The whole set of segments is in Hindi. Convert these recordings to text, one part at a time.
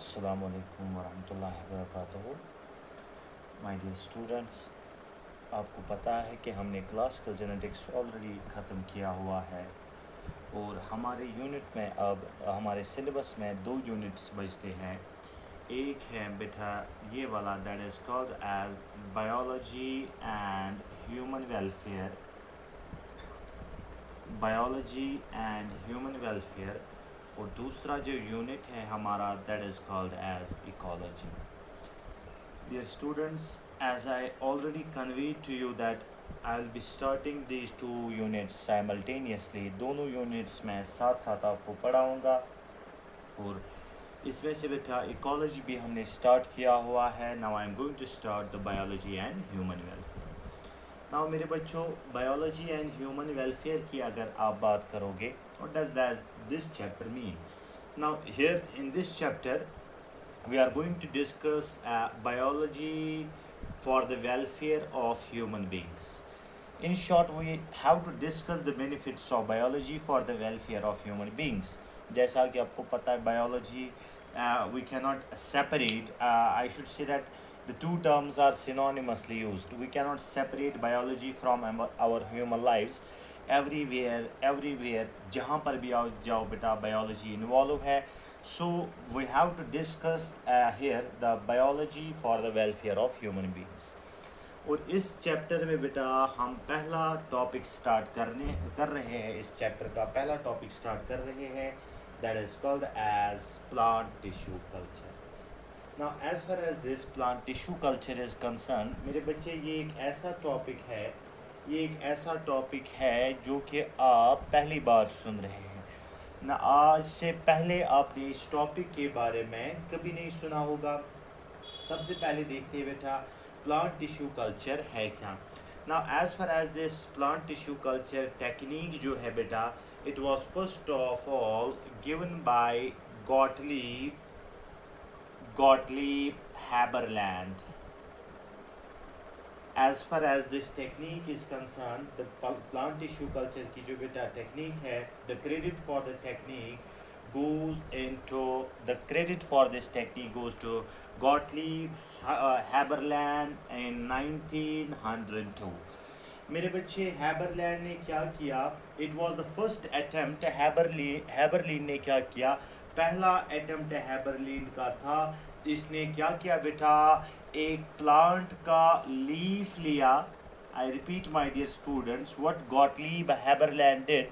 अस्सलाम वालेकुम वरहमतुल्लाहि वबरकातुहू। माय डियर स्टूडेंट्स, आपको पता है कि हमने क्लासिकल जेनेटिक्स ऑलरेडी ख़त्म किया हुआ है और हमारे यूनिट में अब हमारे सिलेबस में दो यूनिट्स बचते हैं। एक है बेटा ये वाला, that is called as biology and human welfare, और दूसरा जो यूनिट है हमारा that is called as ecology. Dear students, as I already conveyed to you that I will be starting these two units simultaneously, दोनों यूनिट्स में साथ साथ आपको पढ़ाऊँगा और इसमें से बेटा इकोलॉजी भी हमने स्टार्ट किया हुआ है। Now I am going to start the biology and human welfare. Now मेरे बच्चों, बायोलॉजी एंड ह्यूमन वेलफेयर की अगर आप बात करोगे, what does this chapter mean? Now here in this chapter we are going to discuss biology for the welfare of human beings. In short, we have to discuss the benefits of biology for the welfare of human beings. जैसा कि आपको पता है biology we cannot separate, I should say that the two terms are synonymously used. We cannot separate biology from our human lives. everywhere जहाँ पर भी जाओ बेटा biology involve है. So we have to discuss here the biology for the welfare of human beings. और इस चैप्टर में बेटा हम पहला टॉपिक स्टार्ट कर रहे हैं। इस चैप्टर का पहला टॉपिक स्टार्ट कर रहे हैं, that is called as plant tissue culture. Now as far as this plant tissue culture is concern, मेरे बच्चे ये एक ऐसा टॉपिक है जो कि आप पहली बार सुन रहे हैं ना। आज से पहले आपने इस टॉपिक के बारे में कभी नहीं सुना होगा। सबसे पहले देखते हैं बेटा प्लांट टिश्यू कल्चर है क्या। Now as far as this plant tissue culture technique जो है बेटा, it was first of all given by Gottlieb Haberlandt. As far as this technique is concerned, the plant tissue culture की जो बेटा टेक्निक है, the credit for this technique goes to Gottlieb Haberland in 1902. मेरे बच्चे हैबरलैंड ने क्या किया? It was the first attempt. हैबरलिन ने क्या किया? पहला अटेम्प्ट हैबरलिन का था। इसने क्या किया बेटा? एक प्लांट का लीफ लिया। I repeat my dear students, what Gottlieb Haberlandt did,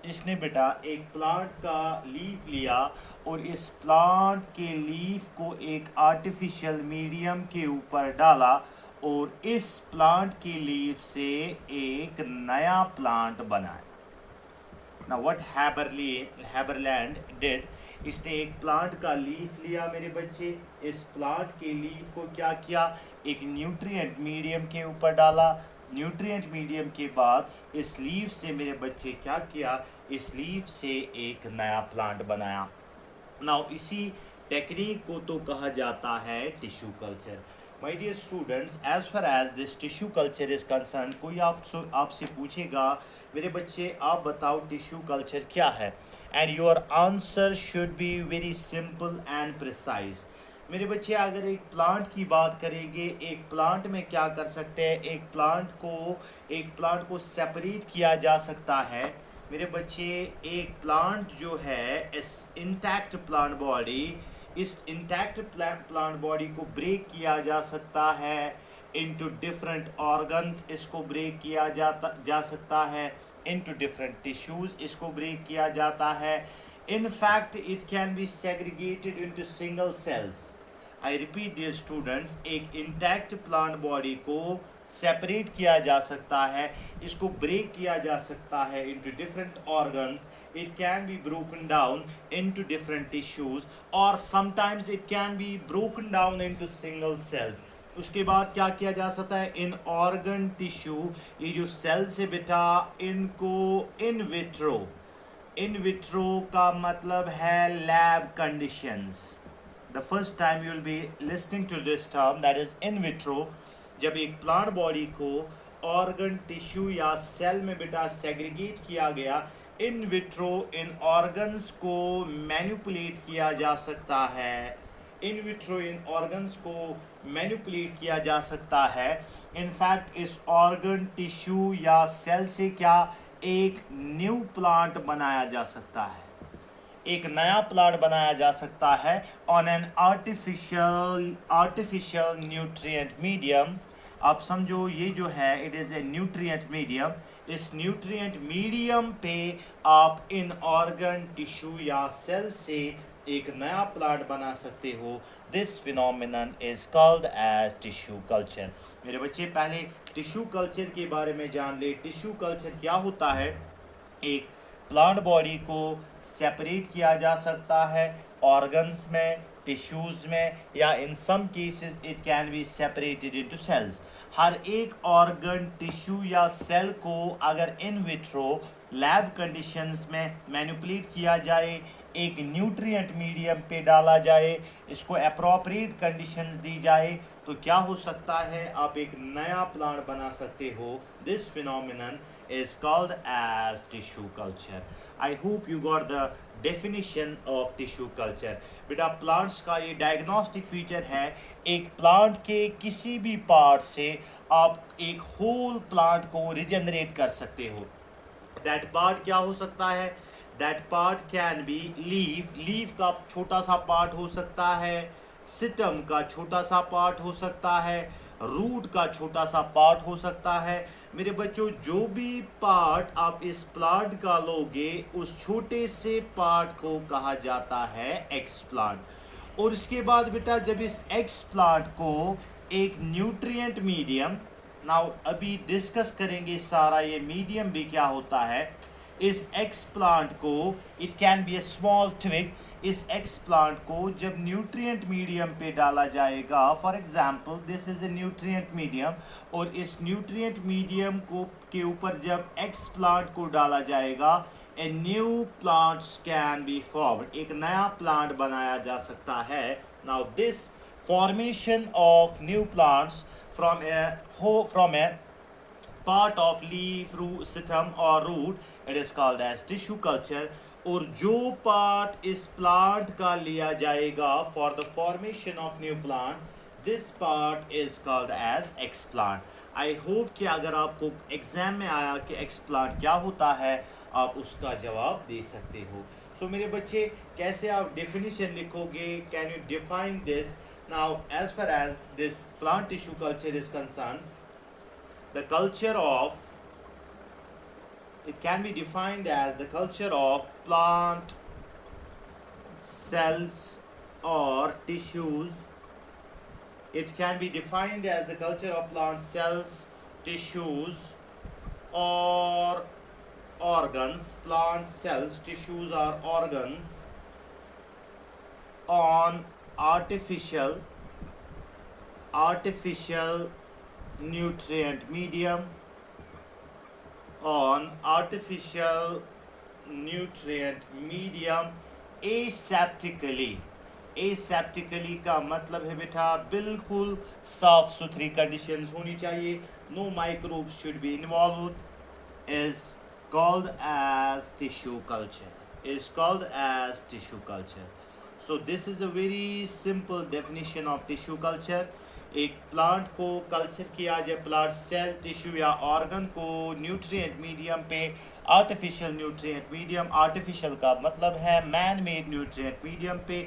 इसने बेटा एक प्लांट का लीफ लिया और इस प्लांट के लीफ को एक आर्टिफिशियल मीडियम के ऊपर डाला और इस प्लांट के लीफ से एक नया प्लांट बनाया। नाउ व्हाट हैबरलैंड डिड, इसने एक प्लांट का लीफ लिया मेरे बच्चे, इस प्लांट के लीफ को क्या किया? एक न्यूट्रिएंट मीडियम के ऊपर डाला। न्यूट्रिएंट मीडियम के बाद इस लीफ से मेरे बच्चे क्या किया? इस लीफ से एक नया प्लांट बनाया। नाउ इसी टेक्निक को तो कहा जाता है tissue culture. My dear students, as far as this tissue culture is concern, कोई आपसे पूछेगा मेरे बच्चे आप बताओ टिश्यू कल्चर क्या है, and your answer should be very simple and precise. मेरे बच्चे अगर एक प्लांट की बात करेंगे, एक प्लांट में क्या कर सकते हैं? एक प्लांट को सेपरेट किया जा सकता है मेरे बच्चे। एक प्लांट जो है इस इंटैक्ट प्लांट बॉडी, इस इंटैक्ट प्लांट बॉडी को ब्रेक किया जा सकता है into different organs, इसको ब्रेक किया जा सकता है into different tissues, इसको ब्रेक किया जाता है। In fact, it can be segregated into single cells. I repeat dear students, एक intact plant body को सेपरेट किया जा सकता है, इसको ब्रेक किया जा सकता है into different organs. It can be broken down into different tissues or sometimes it can be broken down into single cells. उसके बाद क्या किया जा सकता है? इन ऑर्गन टिश्यू, ये जो सेल्स है बेटा, इनको इन विट्रो का मतलब है lab conditions. The first time you will be listening to this term, that is in vitro. जब एक प्लांट बॉडी को ऑर्गन टिश्यू या सेल में बेटा सेग्रीगेट किया गया, इन विट्रो इन ऑर्गन्स को मैनिपुलेट किया जा सकता है इन विट्रो इन ऑर्गन्स को मैनिपुलेट किया जा सकता है। इनफैक्ट इस ऑर्गन टिश्यू या सेल से क्या एक न्यू प्लांट बनाया जा सकता है, एक नया प्लांट बनाया जा सकता है on an artificial nutrient medium. आप समझो ये जो है it is a nutrient medium. इस न्यूट्रिएंट मीडियम पे आप इन ऑर्गन टिश्यू या सेल से एक नया प्लांट बना सकते हो। This phenomenon is called as tissue culture. मेरे बच्चे पहले टिश्यू कल्चर के बारे में जान ले। टिश्यू कल्चर क्या होता है? एक प्लांट बॉडी को सेपरेट किया जा सकता है ऑर्गन्स में, टिश्यूज़ में, या in some cases it can be separated into cells. हर एक ऑर्गन टिश्यू या सेल को अगर इन विट्रो लैब कंडीशंस में मैनिपुलेट किया जाए, एक न्यूट्रिएंट मीडियम पे डाला जाए, इसको अप्रोप्रिएट कंडीशंस दी जाए, तो क्या हो सकता है? आप एक नया प्लांट बना सकते हो। This phenomenon is called as tissue culture. I hope you got the definition of tissue culture. बेटा प्लांट्स का ये डायग्नोस्टिक फीचर है। एक प्लांट के किसी भी पार्ट से आप एक होल प्लांट को रिजेनरेट कर सकते हो। दैट पार्ट क्या हो सकता है? That part can be leaf का छोटा सा पार्ट हो सकता है, सिटम का छोटा सा पार्ट हो सकता है, रूट का छोटा सा पार्ट हो सकता है। मेरे बच्चों जो भी पार्ट आप इस प्लांट का लोगे उस छोटे से पार्ट को कहा जाता है एक्स प्लांट। और इसके बाद बेटा जब इस एक्स प्लांट को एक न्यूट्रिएंट मीडियम, नाउ अभी डिस्कस करेंगे सारा ये मीडियम भी क्या होता है। इस एक्स प्लांट को it can be a small twig. इस एक्स प्लांट को जब न्यूट्रिएंट मीडियम पे डाला जाएगा, for example this is a nutrient medium, और इस न्यूट्रिएंट मीडियम को के ऊपर जब एक्स प्लांट को डाला जाएगा, a new plants can be formed, एक नया प्लांट बनाया जा सकता है। Now this formation of new plants from A part of leaf, root, stem or root, it is called as tissue culture। और जो पार्ट इस प्लांट का लिया जाएगा for the formation of new plant, this part is called as explant. I hope कि अगर आपको एग्जाम में आया कि एक्स प्लांट क्या होता है, आप उसका जवाब दे सकते हो। सो मेरे बच्चे कैसे आप डेफिनेशन लिखोगे? Can you define this? Now as far as this plant tissue culture is concern, the culture of, it can be defined as the culture of plant cells or tissues. It can be defined as the culture of plant cells, tissues or organs, plant cells, tissues or organs on artificial nutrient medium, on artificial nutrient medium aseptically। aseptically का मतलब है बेटा बिल्कुल साफ सुथरी कंडीशंस होनी चाहिए, no microbes should be involved, is called as tissue culture, is called as tissue culture। So this is a very simple definition of tissue culture। एक प्लांट को कल्चर किया जाए, प्लांट सेल, टिश्यू या ऑर्गन को न्यूट्रिएंट मीडियम पे, आर्टिफिशियल न्यूट्रिएंट मीडियम, आर्टिफिशियल का मतलब है मैन मेड न्यूट्रिएंट मीडियम पे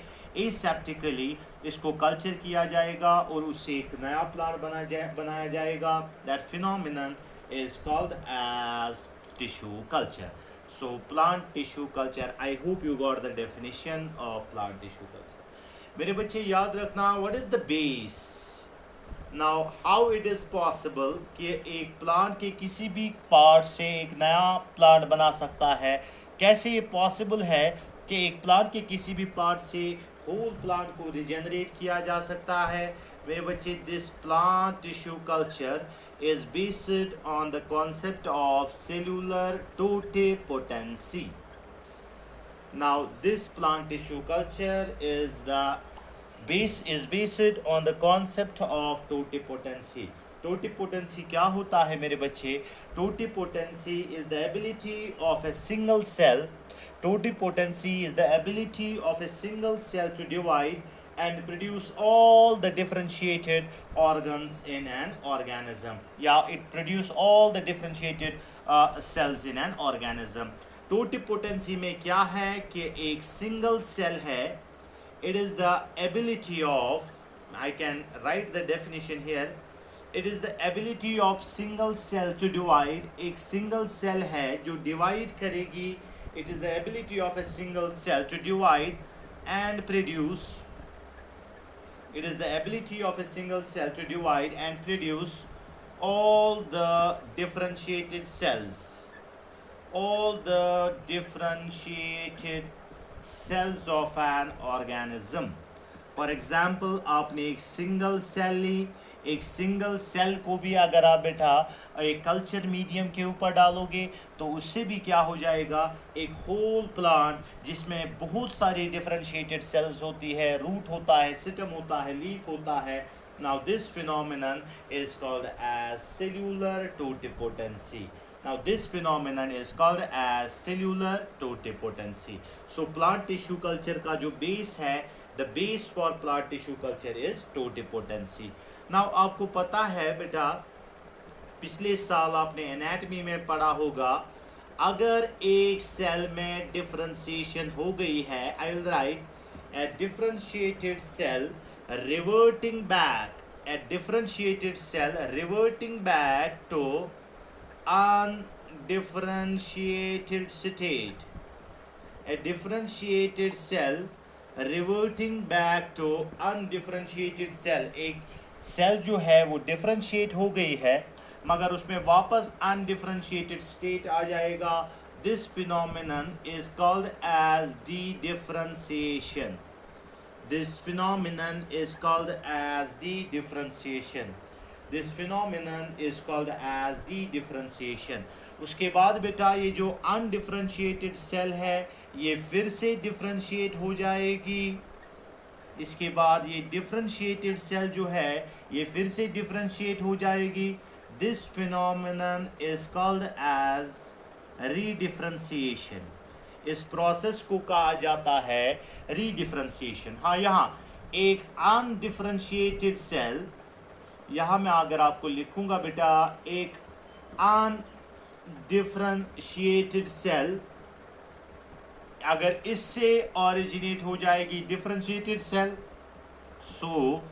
एसेप्टिकली इसको कल्चर किया जाएगा और उससे एक नया प्लांट बनाया जाएगा। That phenomenon is called as tissue culture. So plant tissue culture, I hope you got the definition of plant tissue culture. मेरे बच्चे याद रखना, what is the base. Now how it is possible कि एक प्लांट के किसी भी पार्ट से एक नया प्लांट बना सकता है? कैसे ये पॉसिबल है कि एक प्लांट के किसी भी पार्ट से होल प्लांट को रिजेनरेट किया जा सकता है? मेरे बच्चे this plant tissue culture is based on the concept of cellular totipotency. Now this plant tissue culture is based on the concept of totipotency. Totipotency क्या होता है मेरे बच्चे? Totipotency is the ability of a single cell. Totipotency is the ability of a single cell to divide and produce all the differentiated organs in an organism. Yeah, it produce all the differentiated cells in an organism. Totipotency में क्या है कि एक सिंगल सेल है. It is the ability of, I can write the definition here. It is the ability of single cell to divide. एक सिंगल सेल है जो डिवाइड करेगी. It is the ability of a single cell to divide and produce. It is the ability of a single cell to divide and produce all the differentiated cells. All the differentiated cells of an organism. For example, आपने एक सिंगल सेल ली. एक सिंगल सेल को भी अगर आप बेटा एक कल्चर मीडियम के ऊपर डालोगे तो उससे भी क्या हो जाएगा, एक होल प्लांट जिसमें बहुत सारी डिफरेंशिएटेड सेल्स होती है, रूट होता है, सिस्टम होता है, लीफ होता है. Now this phenomenon is called as cellular totipotency. Now this phenomenon is called as cellular totipotency. So plant tissue culture का जो base है, the base for plant tissue culture is totipotency. Now आपको पता है बेटा, पिछले साल आपने एनाटमी में पढ़ा होगा, अगर एक सेल में डिफरेंशिएशन हो गई है, I will write a differentiated cell reverting back, a differentiated cell reverting back to undifferentiated state. A differentiated cell reverting back to undifferentiated cell. एक सेल जो है वो डिफरेंशिएट हो गई है मगर उसमें वापस अनडिफरेंशिएटेड स्टेट आ जाएगा. This phenomenon is called as de-differentiation. This phenomenon is called as de-differentiation. This phenomenon is called as de-differentiation. उसके बाद बेटा ये जो अनडिफरेंशिएटेड सेल है ये फिर से डिफरेंशिएट हो जाएगी. इसके बाद ये डिफरेंशिएटेड सेल जो है ये फिर से डिफरेंशिएट हो जाएगी. This phenomenon is called as redifferentiation. इस प्रोसेस को कहा जाता है रीडिफरेंशिएशन. हाँ, यहाँ एक अनडिफरेंशिएटेड सेल, यहाँ मैं अगर आपको लिखूंगा बेटा, एक अनडिफरेंशिएटेड सेल अगर इससे ओरिजिनेट हो जाएगी differentiated cell, so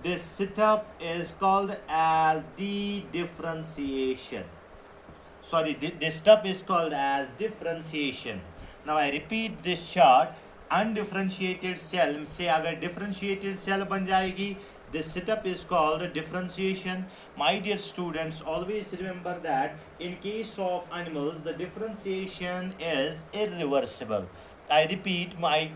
this setup is called as de-differentiation. Sorry, this step is called as differentiation. Now I repeat this chart. Undifferentiated cell से अगर differentiated cell बन जाएगी, this setup is called differentiation. My dear students, always remember that in case of animals, the differentiation is irreversible. I repeat,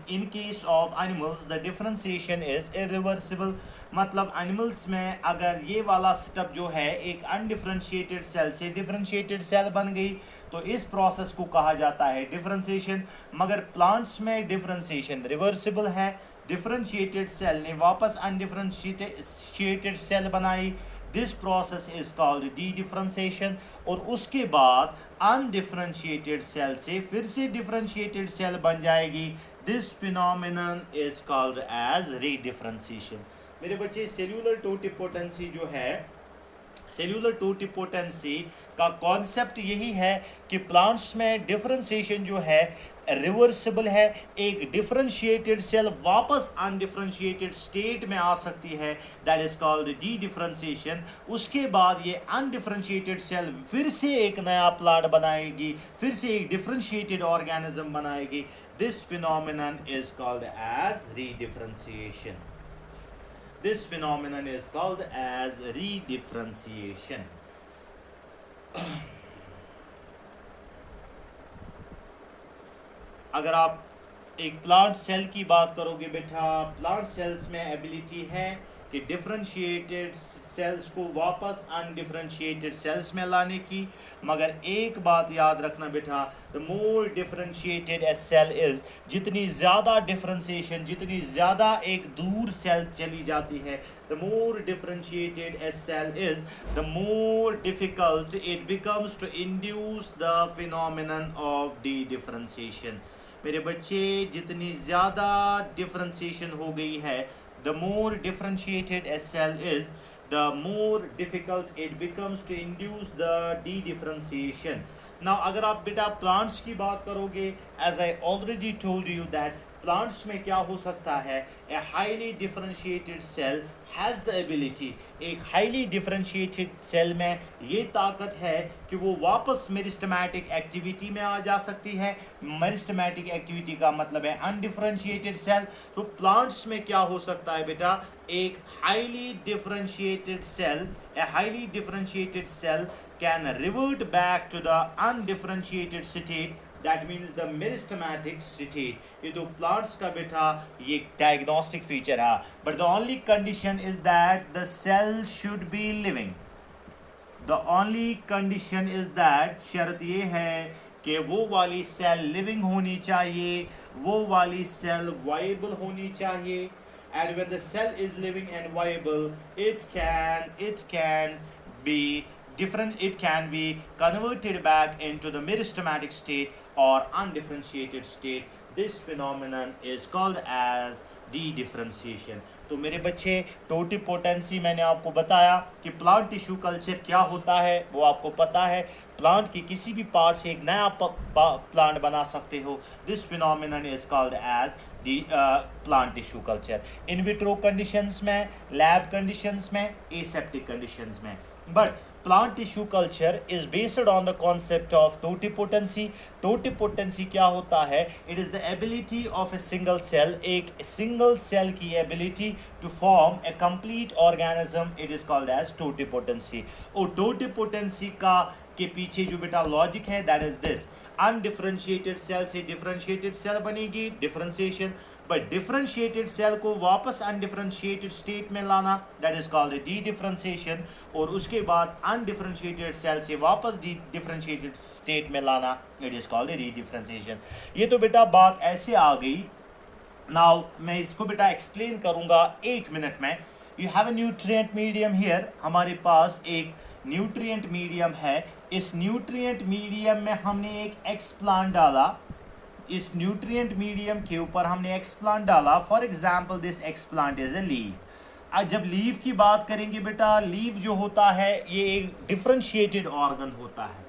in case of animals, the differentiation is irreversible. मतलब animals में अगर ये वाला setup जो है एक undifferentiated cell से differentiated cell बन गई तो इस प्रोसेस को कहा जाता है डिफरेंशिएशन. मगर प्लांट्स में डिफरेंशिएशन रिवर्सिबल है. डिफरेंशिएटेड सेल ने वापस अनडिफरेंशिएटेड सेल बनाई. This process is called de-differentiation. और उसके बाद अनडिफरेंशिएटेड सेल से फिर से डिफरेंशिएटेड सेल बन जाएगी. This phenomenon is called as redifferentiation. मेरे बच्चे, सेल्यूलर टोटिपोटेंसी जो है, सेल्यूलर टोटिपोटेंसी का कॉन्सेप्ट यही है कि प्लांट्स में डिफरेंशिएशन जो है रिवर्सिबल है. एक डिफरेंशिएटेड सेल वापस अनडिफरेंशिएटेड स्टेट में आ सकती है, दैट इज कॉल्ड de-differentiation. उसके बाद ये अनडिफरेंशिएटेड सेल फिर से एक नया प्लांट बनाएगी, फिर से एक डिफरेंशिएटेड ऑर्गेनिज्म बनाएगी. This phenomenon is called as redifferentiation. This phenomenon is called as redifferentiation. अगर आप एक प्लांट सेल की बात करोगे बेटा, प्लांट सेल्स में एबिलिटी है कि डिफरेंशिएटेड सेल्स को वापस अनडिफरेंशिएटेड सेल्स में लाने की. मगर एक बात याद रखना बेटा, the more differentiated a cell is, जितनी ज़्यादा डिफरेंशिएशन, जितनी ज़्यादा एक दूर सेल चली जाती है, the more differentiated a cell is, the more difficult it becomes to induce the phenomenon of de-differentiation. मेरे बच्चे जितनी ज़्यादा डिफ्रेंशिएशन हो गई है, the more differentiated a cell is, the more difficult it becomes to induce the de-differentiation. Now अगर आप बेटा प्लांट्स की बात करोगे, as I already told you that plants में क्या हो सकता है, a highly differentiated cell has the ability, एक highly differentiated cell में ये ताकत है कि वो वापस मेरिस्टेमेटिक एक्टिविटी में आ जा सकती है। मेरिस्टेमेटिक एक्टिविटी का मतलब है अनडिफरेंशिएटेड सेल। तो प्लांट्स में क्या हो सकता है बेटा, एक highly differentiated cell, a highly differentiated cell can revert back to the undifferentiated state, that means the meristematic state. ये तो प्लांट्स का बेटा ये डायग्नोस्टिक फीचर है, but the only condition is that the cell should be living. The only condition is that, शर्त ये है कि वो वाली सेल लिविंग होनी चाहिए, वो वाली सेल वाइबल होनी चाहिए। And when the cell is living and viable, it can be different, it can be converted back into the meristematic state or undifferentiated state. This phenomenon is called as de-differentiation. तो मेरे बच्चे टोटिपोटेंसी मैंने आपको बताया कि प्लांट टिश्यू कल्चर क्या होता है, वो आपको पता है। प्लांट की किसी भी पार्ट से एक नया प्लांट बना सकते हो। This phenomenon is called as the plant tissue culture. In vitro conditions में, लैब कंडीशंस में, एसेप्टिक कंडीशंस में। But plant tissue culture is based on the concept of totipotency. Totipotency क्या होता है? It is the ability of a single cell, एक सिंगल सेल की ability to form a complete organism, it is called as totipotency. और टोटिपोटेंसी का के पीछे जो बेटा लॉजिक है, that is this, undifferentiated cell से डिफरेंशिएटेड सेल बनेगी, डिफरेंशिएशन। बट डिफरेंशिएटेड सेल को वापस अनडिफरेंशिएटेड स्टेट में लाना, that is called dedifferentiation. और उसके बाद अनडिफरेंशिएटेड सेल से वापस डी डिफरेंशिएटेड स्टेट में लाना, it is called D differentiation. ये तो बेटा बात ऐसे आ गई। नाउ मैं इसको बेटा एक्सप्लेन करूंगा 1 मिनट में। You have a nutrient medium here, हमारे पास एक न्यूट्रिएंट मीडियम है। इस न्यूट्रिएंट मीडियम में हमने एक एक्सप्लांट डाला, इस न्यूट्रिएंट मीडियम के ऊपर हमने एक्सप्लांट डाला। For example this explant is a leaf. आज जब लीफ की बात करेंगे बेटा, लीफ जो होता है ये एक डिफरेंशिएटेड ऑर्गन होता है।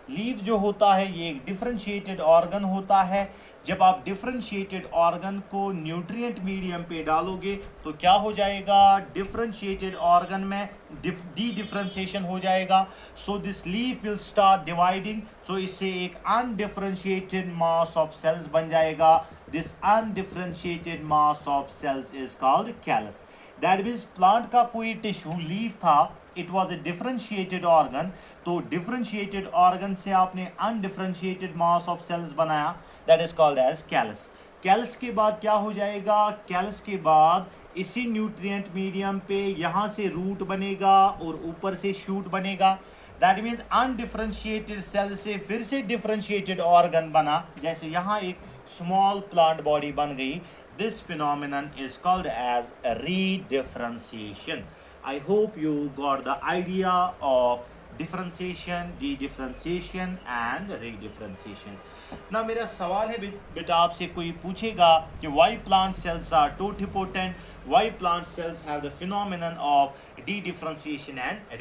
लीफ जो होता है ये एक डिफरेंशिएटेड ऑर्गन होता है। जब आप डिफरेंशिएटेड ऑर्गन को न्यूट्रिएंट मीडियम पे डालोगे तो क्या हो जाएगा? डिफरेंशिएटेड ऑर्गन में डी डिफरेंशिएशन हो जाएगा। So this leaf will start dividing. So इससे एक अनडिफरेंशिएटेड मास ऑफ सेल्स बन जाएगा। This undifferentiated mass of cells is called callus. That means plant का कोई टिश्यू लीफ था, it was a differentiated organ. तो डिफरेंशिएटेड ऑर्गन से आपने अनडिफरेंशिएटेड मास ऑफ सेल्स बनाया, that is called as callus. Callus के बाद क्या हो जाएगा? कैलस के बाद इसी न्यूट्रिएंट मीडियम पे यहाँ से रूट बनेगा और ऊपर से शूट बनेगा। दैट मीन्स अनडिफरेंशिएटेड सेल से फिर से डिफरेंशिएटेड ऑर्गन बना, जैसे यहाँ एक स्मॉल प्लांट बॉडी बन गई। This phenomenon is called as redifferentiation. I hope you got the idea of differentiation, de-differentiation and redifferentiation. ना मेरा सवाल है बेटा, आपसे कोई पूछेगा कि why plant cells are totipotent, why plant cells have the phenomenon of de-differentiation and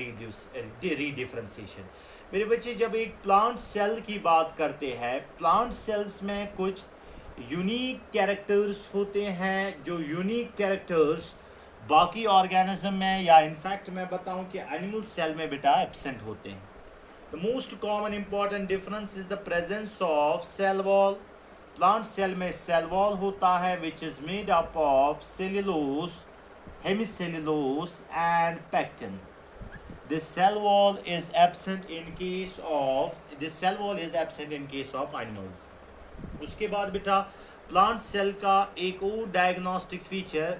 redifferentiation. मेरे बच्चे जब एक प्लांट सेल की बात करते हैं, प्लांट सेल्स में कुछ यूनिक कैरेक्टर्स होते हैं। जो यूनिक कैरेक्टर्स बाकी ऑर्गेनिज्म में या इनफैक्ट मैं बताऊं कि एनिमल सेल में बेटा एब्सेंट होते हैं। The most common important difference is the presence of cell wall. Plant cell में सेल वॉल होता है which is made up of cellulose, hemicellulose and pectin. This cell wall is absent in case of animals. उसके बाद बेटा प्लांट सेल का एक और डायग्नोस्टिक फीचर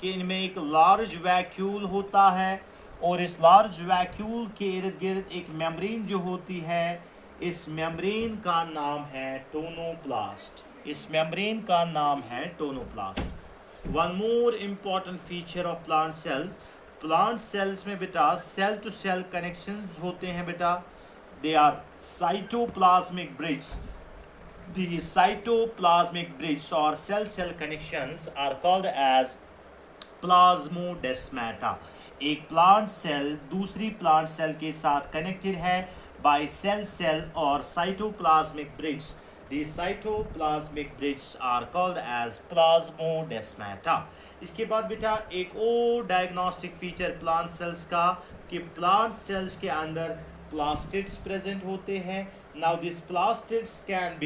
कि इनमें एक लार्ज वैक्यूल होता है और इस लार्ज वैक्यूल के इर्द गिर्द एक मेम्ब्रेन जो होती है, इस मेम्ब्रेन का नाम है टोनोप्लास्ट। इस मेम्ब्रेन का नाम है tonoplast. One more important feature of plant cells, plant cells में बेटा सेल टू सेल कनेक्शंस होते हैं बेटा। They are cytoplasmic bridges. The cytoplasmic bridge or cell-cell connections are called as plasmodesmata. एक प्लांट सेल दूसरी प्लांट सेल के साथ कनेक्टेड है बाय सेल सेल और cytoplasmic bridge. The cytoplasmic bridge are called as plasmodesmata. इसके बाद बेटा एक और डायग्नोस्टिक फीचर प्लांट सेल्स का कि प्लांट सेल्स के अंदर प्लास्टिड्स प्रेजेंट होते हैं। Now this plastids can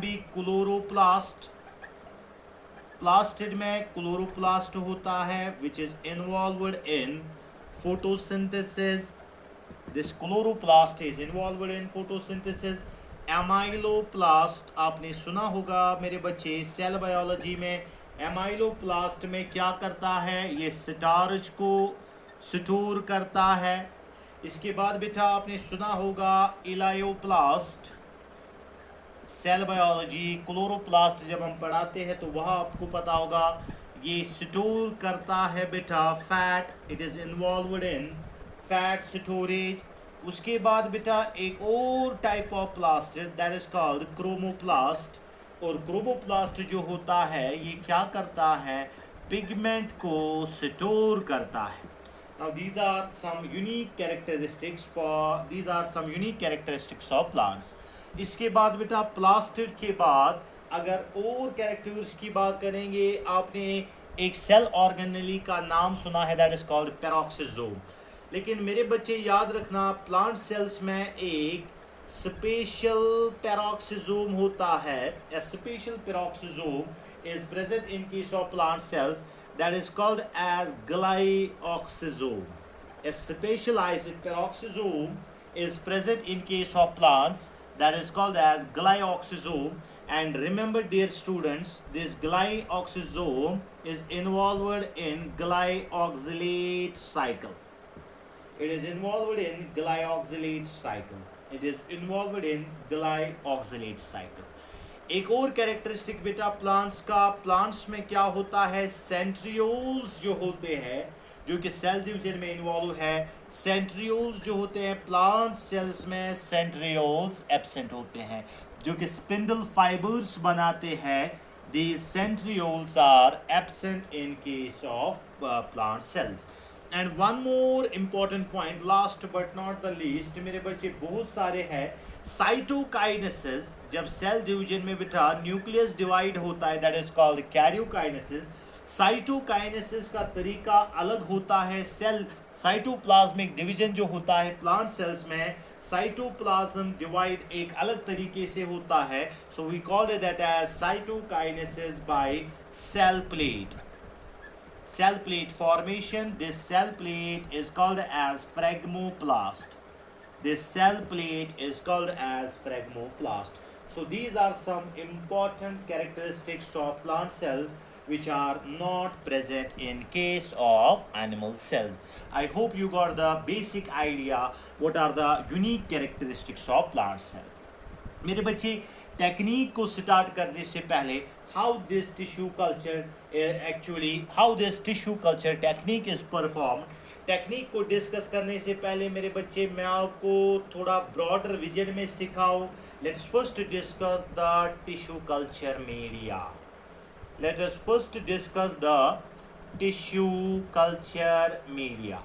be chloroplast. Plastid में क्लोरोप्लास्ट होता है which is involved in photosynthesis. This chloroplast is involved in photosynthesis. Amyloplast आपने सुना होगा मेरे बच्चे सेल बायोलॉजी में। एमाइलोप्लास्ट में क्या करता है, ये स्टार्च को स्टोर करता है। इसके बाद बेटा आपने सुना होगा इलायोप्लास्ट। सेल बायोलॉजी क्लोरोप्लास्ट जब हम पढ़ाते हैं तो वहाँ आपको पता होगा ये स्टोर करता है बेटा fat. It is involved in fat storage. उसके बाद बेटा एक और type of plastid that is called chromoplast. और क्रोमोप्लास्ट जो होता है ये क्या करता है, पिगमेंट को स्टोर करता है। Now these are some unique characteristics of plants. इसके बाद बेटा प्लास्टिड के बाद अगर और कैरेक्टर्स की बात करेंगे, आपने एक सेल ऑर्गेनेली का नाम सुना है दैट इज कॉल्ड पेरोक्सिसोम। लेकिन मेरे बच्चे याद रखना प्लांट सेल्स में एक स्पेशल पेरोक्सिसोम होता है। A special peroxisome is present in case of plant cells that is called as glyoxysome. A specialized peroxisome is present in case of plants that is called as glyoxysome. And remember dear students, this glyoxysome is involved in glyoxylate cycle. It is involved in glyoxylate cycle. It is involved in glyoxylate cycle. एक और कैरेक्टरिस्टिक बेटा प्लांट्स का, प्लांट्स में क्या होता है, सेंट्रियोल्स जो होते हैं जो कि सेल डिवीजन में इन्वॉल्व है। सेंट्रियोल्स जो होते हैं प्लांट सेल्स में सेंट्रियोल्स एब्सेंट होते हैं जो कि स्पिंडल फाइबर्स बनाते हैं। These centrioles are absent in case of plant cells. And one more important point, last but not the least, मेरे बच्चे बहुत सारे हैं। साइटोकाइनेसिस, जब सेल डिवीजन में बेटा न्यूक्लियस डिवाइड होता है that is called karyokinesis. Cytokinesis का तरीका अलग होता है। सेल साइटोप्लाज्मिक डिवीजन जो होता है प्लांट सेल्स में, साइटोप्लाज्म डिवाइड एक अलग तरीके से होता है। So we call it that as cytokinesis by cell plate. Cell plate formation. This cell plate is called as phragmoplast. This cell plate is called as phragmoplast. So these are some important characteristics of plant cells which are not present in case of animal cells. I hope you got the basic idea what are the unique characteristics of plant cell. मेरे बच्चे टेक्निक को स्टार्ट करने से पहले how this tissue culture technique is performed, technique को डिस्कस करने से पहले मेरे बच्चे मैं आपको थोड़ा ब्रॉडर विजन में सिखाऊं। Let's first discuss the tissue culture media. Let us first discuss the tissue culture media.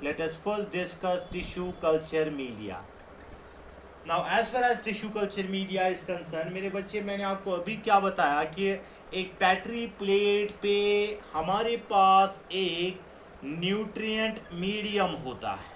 Let us first discuss tissue culture media. Now as far as tissue culture media is concern, मेरे बच्चे मैंने आपको अभी क्या बताया कि एक पैट्री प्लेट पे हमारे पास एक न्यूट्रिएंट मीडियम होता है।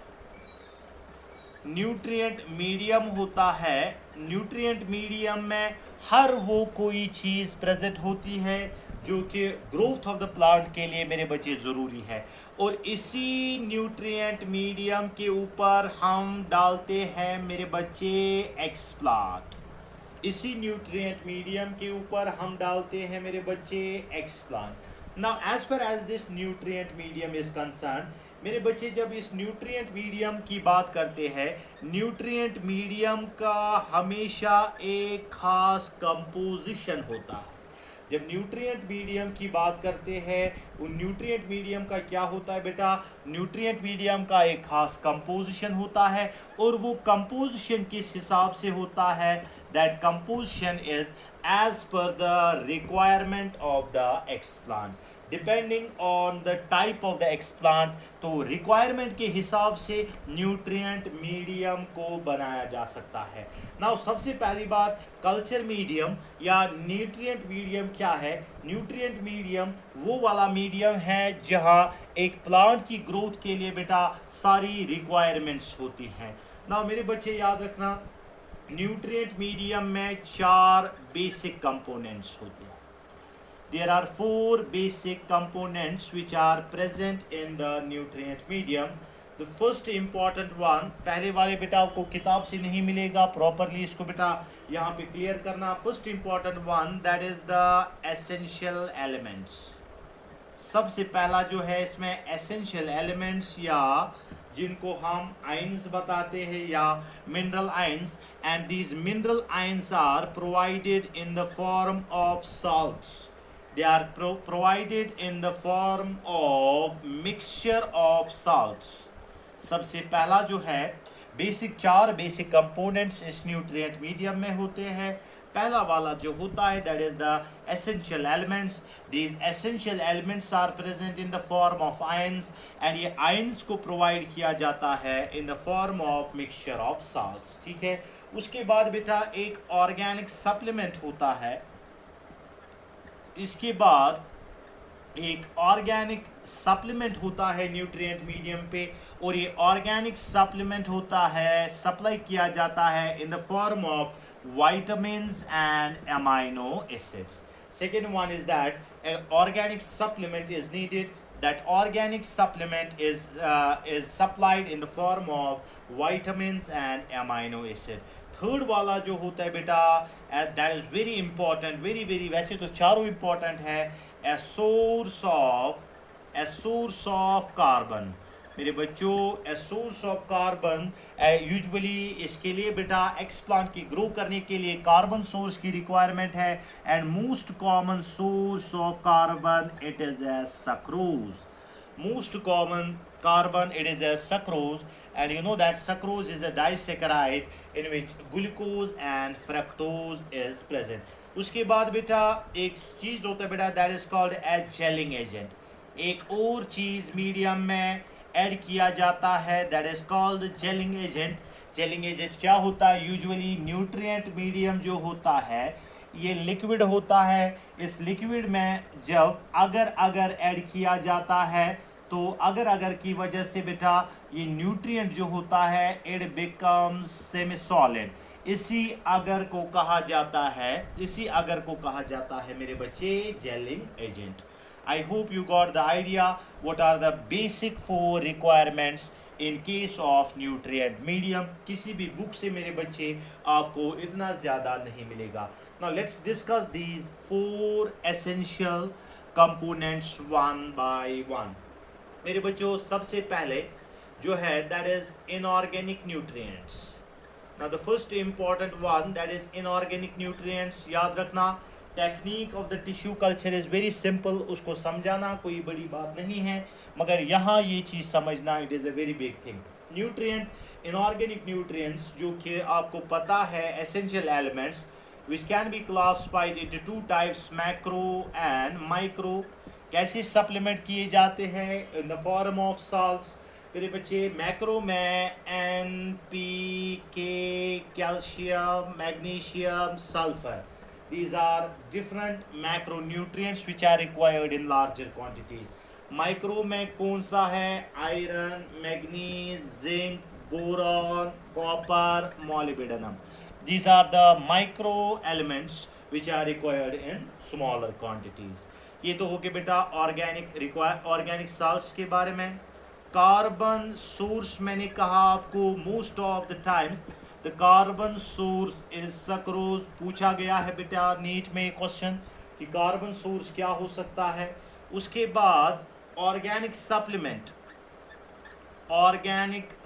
न्यूट्रिएंट मीडियम होता है। न्यूट्रिएंट मीडियम में हर वो कोई चीज़ प्रेजेंट होती है जो कि ग्रोथ ऑफ द प्लांट के लिए मेरे बच्चे ज़रूरी है। और इसी न्यूट्रिएंट मीडियम के ऊपर हम डालते हैं मेरे बच्चे एक्सप्लांट। इसी न्यूट्रिएंट मीडियम के ऊपर हम डालते हैं मेरे बच्चे explant. Now as far as this nutrient medium is concern, मेरे बच्चे जब इस न्यूट्रिएंट मीडियम की बात करते हैं, न्यूट्रिएंट मीडियम का हमेशा एक खास कंपोजिशन होता है। जब न्यूट्रिएंट मीडियम की बात करते हैं, उन न्यूट्रिएंट मीडियम का क्या होता है बेटा, न्यूट्रिएंट मीडियम का एक खास कंपोजिशन होता है और वो कंपोजिशन किस हिसाब से होता है, that composition is as per the requirement of the explant, depending on the type of the explant. तो रिक्वायरमेंट के हिसाब से न्यूट्रिएंट मीडियम को बनाया जा सकता है। नाउ सबसे पहली बात, कल्चर मीडियम या न्यूट्रिएंट मीडियम क्या है। न्यूट्रिएंट मीडियम वो वाला मीडियम है जहां एक प्लांट की ग्रोथ के लिए बेटा सारी रिक्वायरमेंट्स होती हैं। नाउ मेरे बच्चे याद रखना, न्यूट्रिएंट मीडियम में 4 बेसिक कंपोनेंट्स होते हैं। There are 4 basic components which are present in the nutrient medium. The first important one, पहले वाले बेटा आपको किताब से नहीं मिलेगा, प्रॉपरली इसको बेटा यहाँ पे क्लियर करना। First important one, that is the essential elements. सबसे पहला जो है इसमें essential elements या जिनको हम आयंस बताते हैं या mineral ions, and these mineral ions are provided in the form of salts. They are provided in the form of mixture of salts. सबसे पहला जो है बेसिक 4 बेसिक कंपोनेंट्स इस न्यूट्रिएंट मीडियम में होते हैं। पहला वाला जो होता है that is the essential elements. These essential elements are present in the form of ions and ये आयंस को प्रोवाइड किया जाता है in the form of mixture of salts. ठीक है, उसके बाद बेटा एक ऑर्गेनिक सप्लीमेंट होता है। इसके बाद एक ऑर्गेनिक सप्लीमेंट होता है न्यूट्रिएंट मीडियम पे और ये ऑर्गेनिक सप्लीमेंट होता है, सप्लाई किया जाता है in the form of vitamins and amino acids. Second one is that an organic supplement is needed. That organic supplement is supplied in the form of vitamins and amino acid. Third वाला जो होता है बेटा that is very important, very वैसे तो चारों important है, a source of carbon। मेरे बच्चों a source of carbon usually इसके लिए बेटा एक्सप्लांट की ग्रो करने के लिए कार्बन सोर्स की रिक्वायरमेंट है and most common source of carbon it is as sucrose. Most common carbon it is as sucrose and you know that sucrose is a disaccharide in which glucose and fructose is present. उसके बाद बेटा एक चीज़ होता है बेटा that is called as gelling agent। एक और चीज़ मीडियम में ऐड किया जाता है that is called gelling agent। gelling agent क्या होता है, यूजुअली न्यूट्रिएंट मीडियम जो होता है ये लिक्विड होता है। इस लिक्विड में जब अगर ऐड किया जाता है तो अगर की वजह से बेटा ये न्यूट्रिएंट जो होता है इट बिकम्स सेमी सॉलिड। इसी अगर को कहा जाता है मेरे बच्चे gelling agent. I hope you got the idea what are the basic 4 requirements in case of nutrient medium. किसी भी बुक से मेरे बच्चे आपको इतना ज़्यादा नहीं मिलेगा। Now let's discuss these 4 essential components one by one. मेरे बच्चों सबसे पहले जो है that is inorganic nutrients. Now the first important one that is inorganic nutrients. याद रखना technique of the tissue culture is very simple, उसको समझाना कोई बड़ी बात नहीं है, मगर यहाँ ये चीज़ समझना it is a very big thing. Nutrient, inorganic nutrients जो कि आपको पता है essential elements which can be classified into 2 types, macro and micro. कैसे सप्लीमेंट किए जाते हैं इन द फॉर्म ऑफ साल्ट्स। मेरे बच्चे मैक्रो में NPK, calcium, magnesium, sulphur, these are different macronutrients which are required in larger quantities. Micro में कौन सा है, iron, manganese, zinc, boron, copper, molybdenum. These are the micro elements which are required in smaller quantities. ये तो हो गया बेटा ऑर्गेनिक साल्ट्स के बारे में। कार्बन सोर्स मैंने कहा आपको most of the times the carbon source is sucrose. पूछा गया है बेटा नीट में क्वेश्चन कि कार्बन सोर्स क्या हो सकता है। उसके बाद ऑर्गेनिक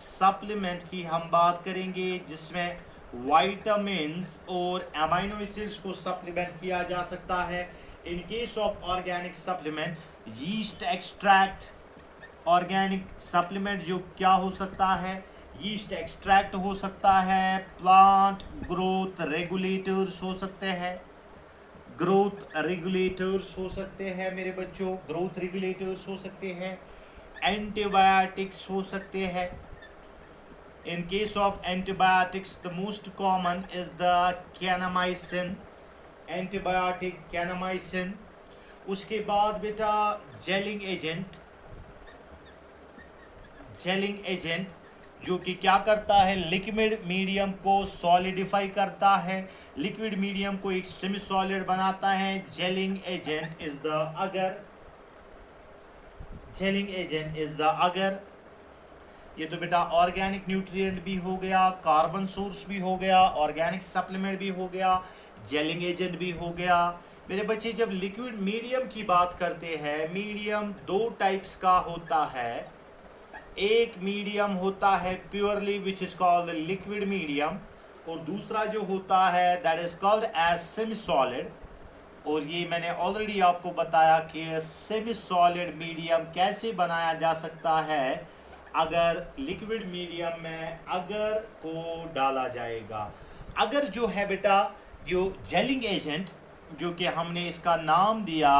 सप्लीमेंट की हम बात करेंगे जिसमें विटामिन्स और अमीनो एसिड्स को सप्लीमेंट किया जा सकता है। इन case of organic supplement, yeast extract, organic supplement जो क्या हो सकता है, यीस्ट एक्सट्रैक्ट हो सकता है, प्लांट ग्रोथ रेगुलेटर्स हो सकते हैं, ग्रोथ रेगुलेटर्स हो सकते हैं मेरे बच्चों, ग्रोथ रेगुलेटर्स हो सकते हैं, एंटीबायोटिक्स हो सकते हैं. In case of antibiotics, the most common is the kanamycin, antibiotic kanamycin. उसके बाद बेटा जेलिंग एजेंट, जेलिंग एजेंट जो कि क्या करता है, लिक्विड मीडियम को सॉलिडिफाई करता है, लिक्विड मीडियम को एक सेमी सॉलिड बनाता है. जेलिंग एजेंट इज द अगर, जेलिंग एजेंट इज द अगर. ये तो बेटा ऑर्गेनिक न्यूट्रिएंट भी हो गया, कार्बन सोर्स भी हो गया, ऑर्गेनिक सप्लीमेंट भी हो गया, जेलिंग एजेंट भी हो गया. मेरे बच्चे जब लिक्विड मीडियम की बात करते हैं, मीडियम दो टाइप्स का होता है. एक मीडियम होता है purely which is called liquid medium, और दूसरा जो होता है that is called as semi solid. और ये मैंने ऑलरेडी आपको बताया कि सेमी सॉलिड मीडियम कैसे बनाया जा सकता है अगर लिक्विड मीडियम में अगर को डाला जाएगा. अगर जो है बेटा, जो जेलिंग एजेंट, जो कि हमने इसका नाम दिया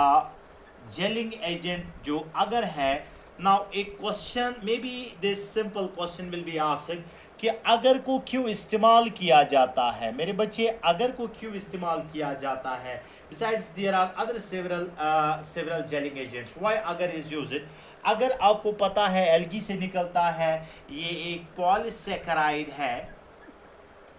जेलिंग एजेंट जो अगर है. नाउ एक question, may be this simple question will be asked कि अगर को क्यों इस्तेमाल किया जाता है. मेरे बच्चे अगर को क्यों इस्तेमाल किया जाता है. Besides there are other several gelling agents, why agar is used. अगर आपको पता है एल्गी से निकलता है, ये एक पॉलीसेकेराइड है.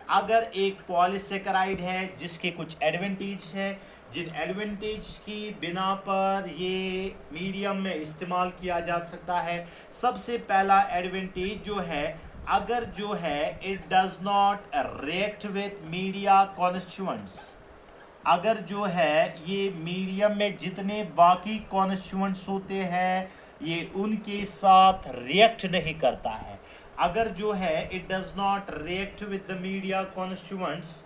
अगर एक पॉलीसेकेराइड है जिसके कुछ एडवांटेज है, जिन एडवांटेज की बिना पर ये मीडियम में इस्तेमाल किया जा सकता है. सबसे पहला एडवांटेज जो है, अगर जो है it does not react with media constituents. अगर जो है ये मीडियम में जितने बाकी कॉन्स्टिट्यूएंट्स होते हैं ये उनके साथ रिएक्ट नहीं करता है. अगर जो है it does not react with the media constituents,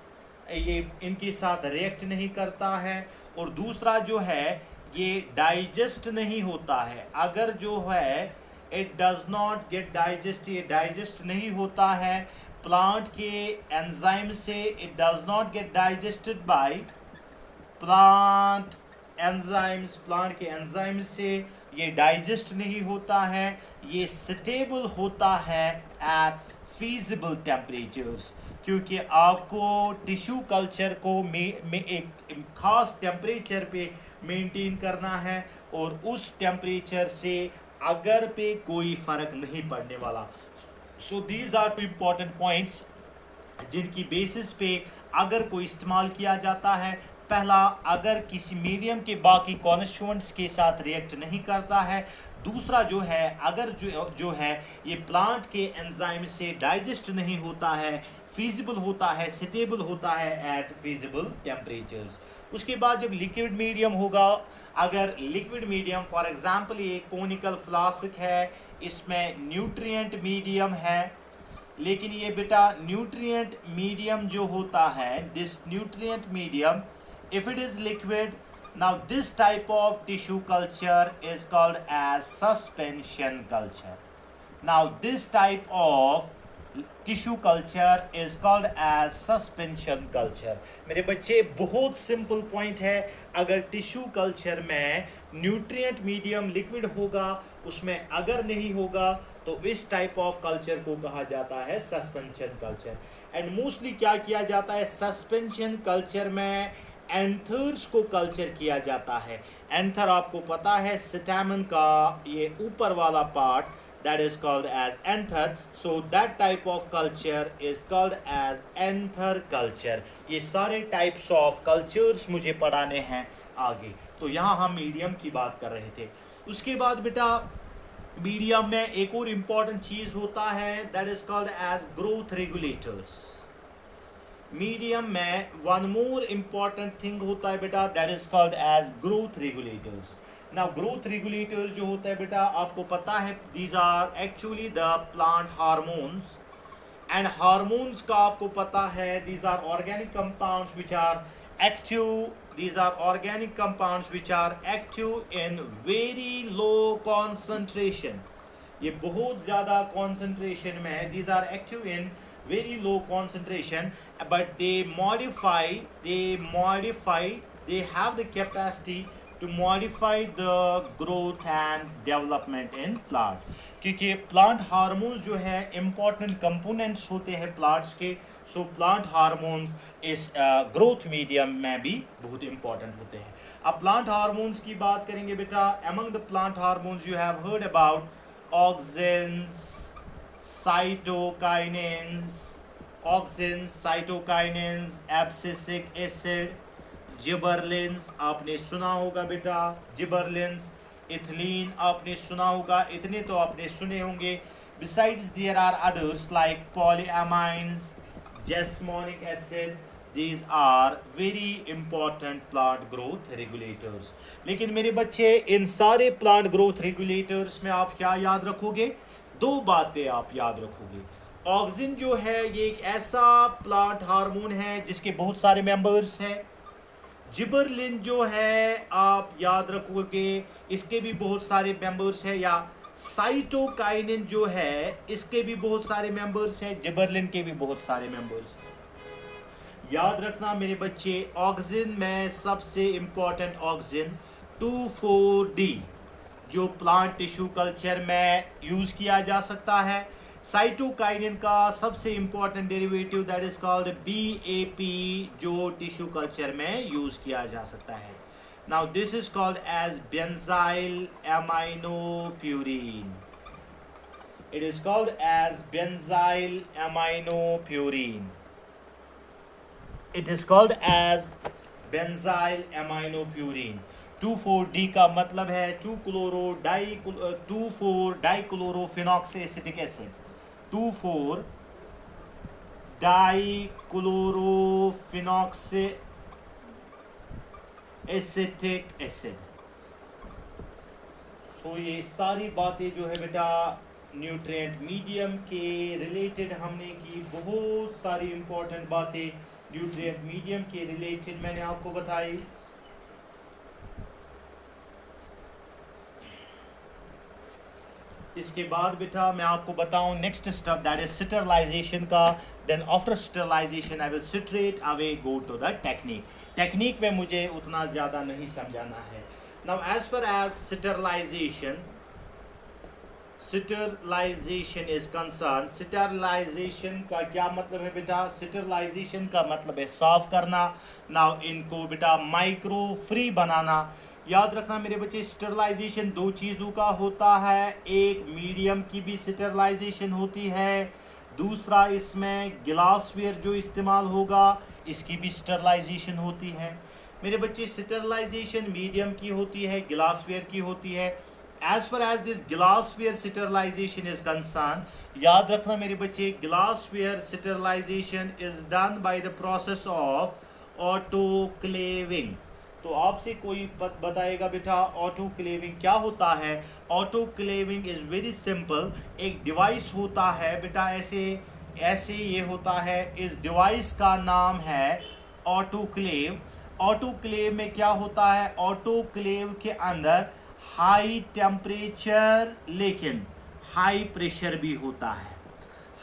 ये इनके साथ रिएक्ट नहीं करता है. और दूसरा जो है ये डाइजेस्ट नहीं होता है. अगर जो है it does not gate digest, ये डाइजेस्ट नहीं होता है प्लांट के एंजाइम से. It does not gate digested by plant enzymes, plant के एंजाइम से ये डाइजेस्ट नहीं होता है. ये स्टेबल होता है एट फीजिबल टेम्परेचर्स, क्योंकि आपको टिश्यू कल्चर को एक खास टेम्परेचर पे मेंटेन करना है और उस टेम्परेचर से अगर पे कोई फर्क नहीं पड़ने वाला. So these are two important points जिनकी बेसिस पे अगर को इस्तेमाल किया जाता है. पहला, अगर किसी मीडियम के बाकी कॉन्स्टिट्यूएंट्स के साथ रिएक्ट नहीं करता है. दूसरा जो है, अगर जो है ये प्लांट के एंजाइम से डाइजेस्ट नहीं होता है, फीजिबल होता है, स्टेबल होता है एट फीजिबल टेम्परेचर्स. उसके बाद जब लिक्विड मीडियम होगा, अगर लिक्विड मीडियम फॉर एग्जांपल ये कोनिकल फ्लास्क है, इसमें न्यूट्रिएंट मीडियम है, लेकिन ये बेटा न्यूट्रिएंट मीडियम जो होता है, this nutrient medium if it is liquid, now this type of tissue culture is called as suspension culture. Now this type of tissue culture is called as suspension culture. मेरे बच्चे बहुत सिंपल पॉइंट है. अगर टिश्यू कल्चर में न्यूट्रिएंट मीडियम लिक्विड होगा, उसमें अगर नहीं होगा, तो इस टाइप ऑफ कल्चर को कहा जाता है सस्पेंशन कल्चर. एंड मोस्टली क्या किया जाता है सस्पेंशन कल्चर में, एंथर्स को कल्चर किया जाता है. एंथर आपको पता है स्टैमेन का ये ऊपर वाला part, that is called as anther. So that type of culture is called as anther culture. ये सारे types of cultures मुझे पढ़ाने हैं आगे. तो यहाँ हम मीडियम की बात कर रहे थे. उसके बाद बेटा मीडियम में एक और इम्पॉर्टेंट चीज़ होता है, that is called as growth regulators. Medium में वन मोर इम्पॉर्टेंट थिंग होता है बेटा, that is called as growth regulators. Now growth regulators जो होता है बेटा, आपको पता है these are actually the plant hormones. And hormones का आपको पता है these are organic compounds which are active These are organic compounds which are active in very low concentration. ये बहुत ज़्यादा concentration में है. These are active in very low concentration, but they have the capacity to modify the growth and development in plant. क्योंकि plant hormones जो है important components होते हैं plants के, so plant hormones इस growth medium में भी बहुत important होते हैं. अब plant hormones की बात करेंगे बेटा. Among the plant hormones you have heard about auxins, cytokinins, abscisic acid, gibberellins आपने सुना होगा बेटा. जिबरलिन्स, इथिलीन आपने सुना होगा. इतने तो आपने सुने होंगे. Besides there are others like polyamines, jasmonic acid. These are very important plant growth regulators. लेकिन मेरे बच्चे इन सारे plant growth regulators में आप क्या याद रखोगे? दो बातें आप याद रखोगे. ऑक्सिन जो है ये एक ऐसा प्लांट हार्मोन है जिसके बहुत सारे मेंबर्स हैं. जिबरलिन जो है आप याद रखोगे इसके भी बहुत सारे मेंबर्स हैं. या साइटोकाइनिन जो है इसके भी बहुत सारे मेंबर्स हैं. जिबरलिन के भी बहुत सारे मेंबर्स हैं. याद रखना मेरे बच्चे, ऑक्सिन में सबसे इंपॉर्टेंट ऑक्सिन 2,4-D जो प्लांट टिश्यू कल्चर में यूज़ किया जा सकता है. साइटोकाइनिन का सबसे important derivative that is called BAP जो टिश्यू कल्चर में यूज़ किया जा सकता है. Now this is called as benzyl aminopurine. It is called as benzyl aminopurine. It is called as benzyl aminopurine. 2,4-D का मतलब है 2,4-dichlorophenoxyacetic acid. 2,4-dichlorophenoxyacetic acid. So ये सारी बातें जो है बेटा न्यूट्रिएंट मीडियम के रिलेटेड हमने की. बहुत सारी इंपॉर्टेंट बातें न्यूट्रिएंट मीडियम के रिलेटेड मैंने आपको बताई. इसके बाद बेटा मैं आपको बताऊं next step that is sterilization का. Then after sterilization I will straight away go to the technique. Technique में मुझे उतना ज़्यादा नहीं समझाना है. Now as far as sterilization is concern. Sterilization का क्या मतलब है बेटा? स्टरलाइजेशन का मतलब है साफ करना. नाउ इनको बेटा माइक्रो फ्री बनाना. याद रखना मेरे बच्चे, स्टरलाइजेशन दो चीज़ों का होता है. एक मीडियम की भी स्टरलाइजेशन होती है, दूसरा इसमें ग्लासवेयर जो इस्तेमाल होगा इसकी भी स्टरलाइजेशन होती है. मेरे बच्चे स्टरलाइजेशन मीडियम की होती है, ग्लासवेयर की होती है. As far as this glassware sterilization is concerned, याद रखना मेरे बच्चे, glassware sterilization is done by the process of autoclaving. तो आपसे कोई बताएगा बेटा ऑटोक्लेविंग क्या होता है. Autoclaving is very simple. एक डिवाइस होता है बेटा, ऐसे ये होता है. इस डिवाइस का नाम है ऑटोक्लेव. ऑटोक्लेव में क्या होता है? ऑटोक्लेव के अंदर हाई टेम्परेचर लेकिन हाई प्रेशर भी होता है.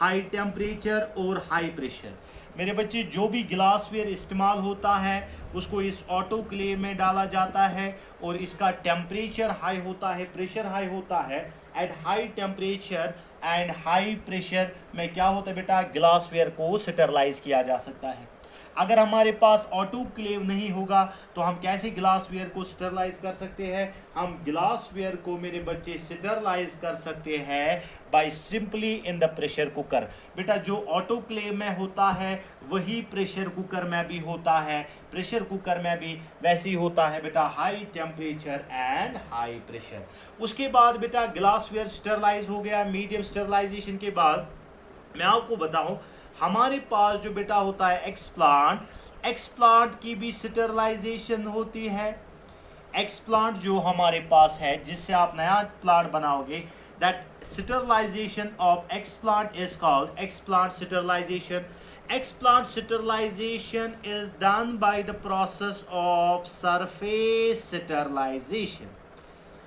हाई टेम्परेचर और हाई प्रेशर. मेरे बच्चे जो भी ग्लासवेयर इस्तेमाल होता है उसको इस ऑटोक्लेव में डाला जाता है और इसका टेम्परेचर हाई होता है, प्रेशर हाई होता है. At high temperature and high pressure में क्या होता है बेटा? ग्लासवेयर को स्टरलाइज किया जा सकता है. अगर हमारे पास ऑटोक्लेव नहीं होगा तो हम कैसे ग्लासवेयर को स्टरलाइज कर सकते हैं? हम ग्लासवेयर को मेरे बच्चे स्टरलाइज कर सकते हैं by simply in the pressure cooker. बेटा जो ऑटोक्लेव में होता है वही प्रेशर कुकर में भी होता है. प्रेशर कुकर में भी वैसे ही होता है बेटा, high temperature and high pressure. उसके बाद बेटा ग्लासवेयर स्टरलाइज हो गया. मीडियम स्टरलाइजेशन के बाद मैं आपको बताऊं हमारे पास जो बेटा होता है एक्सप्लांट. एक्सप्लांट की भी स्टरलाइजेशन होती है. एक्सप्लांट जो हमारे पास है जिससे आप नया प्लांट बनाओगे, that sterilization of explant is called explant sterilization. Explant sterilization is done by the process of surface sterilization.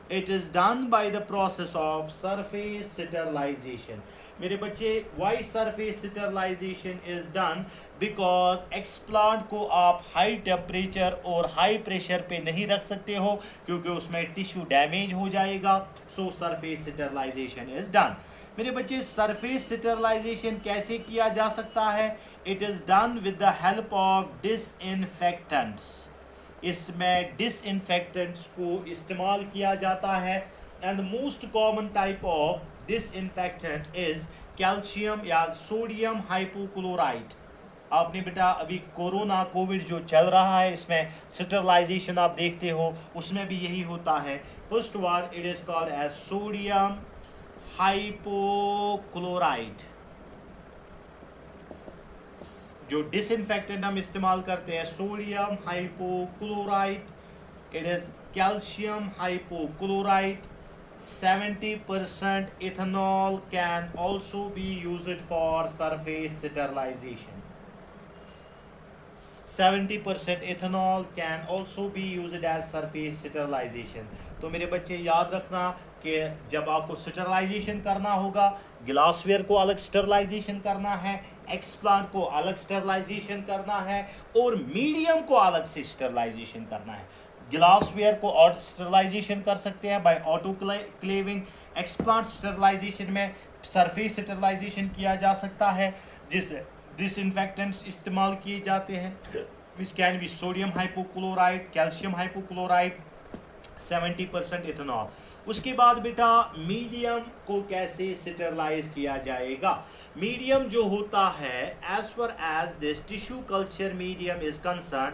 It is done by the process of surface sterilization. मेरे बच्चे, why surface sterilization is done? Because explant को आप हाई टेम्परेचर और हाई प्रेशर पे नहीं रख सकते हो क्योंकि उसमें टिश्यू डैमेज हो जाएगा. सो सरफेस स्टेरलाइजेशन इज डन. मेरे बच्चे, सरफेस स्टेरलाइजेशन कैसे किया जा सकता है? It is done with the help of disinfectants. इसमें डिसइंफेक्टेंट्स को इस्तेमाल किया जाता है. And most common type of disinfectant is calcium या सोडियम हाइपोक्लोराइड. आपने बेटा अभी कोविड जो चल रहा है इसमें स्टेरलाइजेशन आप देखते हो, उसमें भी यही होता है. First one it is called as sodium hypochlorite. जो डिसइंफेक्टेंट हम इस्तेमाल करते हैं sodium hypochlorite, it is calcium hypochlorite. 70% ethanol can also be used for surface sterilization. 70% ethanol can also be used as surface sterilization. तो मेरे बच्चे याद रखना कि जब आपको स्टेरलाइजेशन करना होगा, ग्लासवेयर को अलग स्टेरलाइजेशन करना है, एक्सप्लांट को अलग स्टेरलाइजेशन करना है और मीडियम को अलग से स्टेरलाइजेशन करना है. ग्लासवेयर को और स्टेरलाइजेशन कर सकते हैं बाय ऑटोक्लेविंग. एक्सप्लांट स्टेरलाइजेशन में सरफेस स्टेरलाइजेशन किया जा सकता है जिससे डिसइंफेक्टेंट्स इस्तेमाल किए जाते हैं, which can be sodium hypochlorite, calcium hypochlorite, 70% ethanol. उसके बाद बेटा मीडियम को कैसे स्टेरलाइज किया जाएगा? मीडियम जो होता है as per as this tissue culture medium is concern,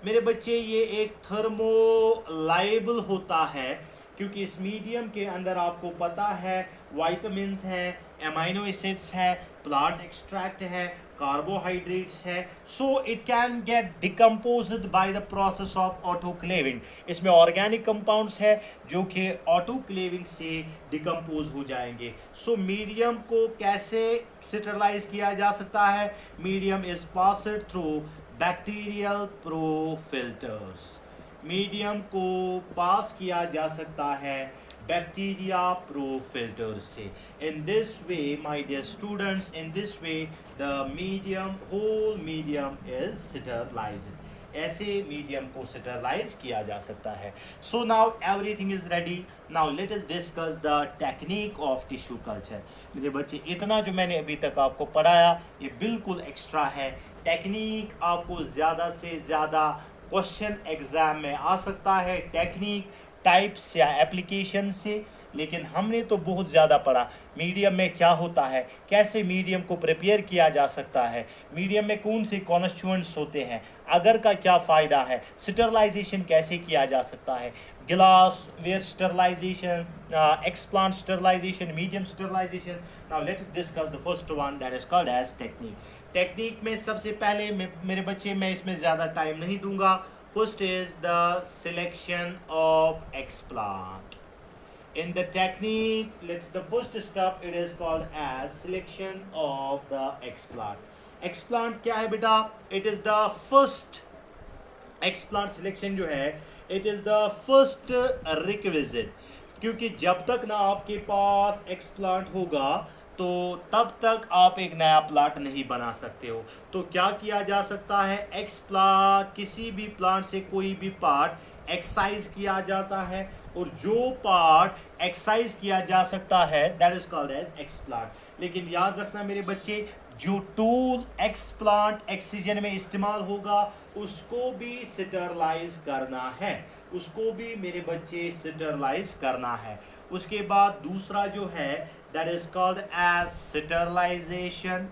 मेरे बच्चे ये एक थर्मोलाइबल होता है क्योंकि इस मीडियम के अंदर आपको पता है वाइटामिन्स हैं, एमाइनो एसिड्स हैं, प्लांट एक्सट्रैक्ट है, कार्बोहाइड्रेट्स है. So it can get decomposed by the process of autoclaving. इसमें ऑर्गेनिक कंपाउंड्स है जो कि ऑटोक्लेविंग से डिकम्पोज हो जाएंगे. सो मीडियम को कैसे स्टेरलाइज किया जा सकता है? Medium is passed through bacterial profilters. Medium को पास किया जा सकता है बैक्टीरिया प्रोफिल्टर से. In this way my dear students, in this way the medium, whole medium is sterilized. ऐसे मीडियम को स्टेरलाइज किया जा सकता है. So now everything is ready. Now let us discuss the technique of tissue culture. मेरे बच्चे, इतना जो मैंने अभी तक आपको पढ़ाया ये बिल्कुल एक्स्ट्रा है. टेक्निक आपको ज़्यादा से ज़्यादा क्वेश्चन एग्ज़ाम में आ सकता है टेक्निक टाइप्स या एप्लीकेशन से, लेकिन हमने तो बहुत ज़्यादा पढ़ा मीडियम में क्या होता है, कैसे मीडियम को प्रिपेयर किया जा सकता है, मीडियम में कौन से कॉन्स्टिट्यूएंट्स होते हैं, अगर का क्या फ़ायदा है, स्टेरलाइजेशन कैसे किया जा सकता है, glassware sterilization, explant sterilization, medium sterilization. Now let us discuss the first one that is called as technique. Technique में सबसे पहले मेरे बच्चे, मैं इसमें ज़्यादा टाइम नहीं दूंगा. First is the selection of explant. In the technique, the first step it is called as selection of the explant. Explant क्या है बेटा? It is the first explant selection जो है, it is the first requisite. क्योंकि जब तक ना आपके पास explant होगा तो तब तक आप एक नया प्लांट नहीं बना सकते हो. तो क्या किया जा सकता है? एक्सप्लांट, किसी भी प्लांट से कोई भी पार्ट एक्साइज किया जाता है और जो पार्ट एक्साइज किया जा सकता है that is called as explant. लेकिन याद रखना मेरे बच्चे, जो टूल एक्सप्लांट एक्सीजन में इस्तेमाल होगा उसको भी स्टेरलाइज करना है, उसको भी मेरे बच्चे स्टेरलाइज करना है. उसके बाद दूसरा जो है that is called as sterilization.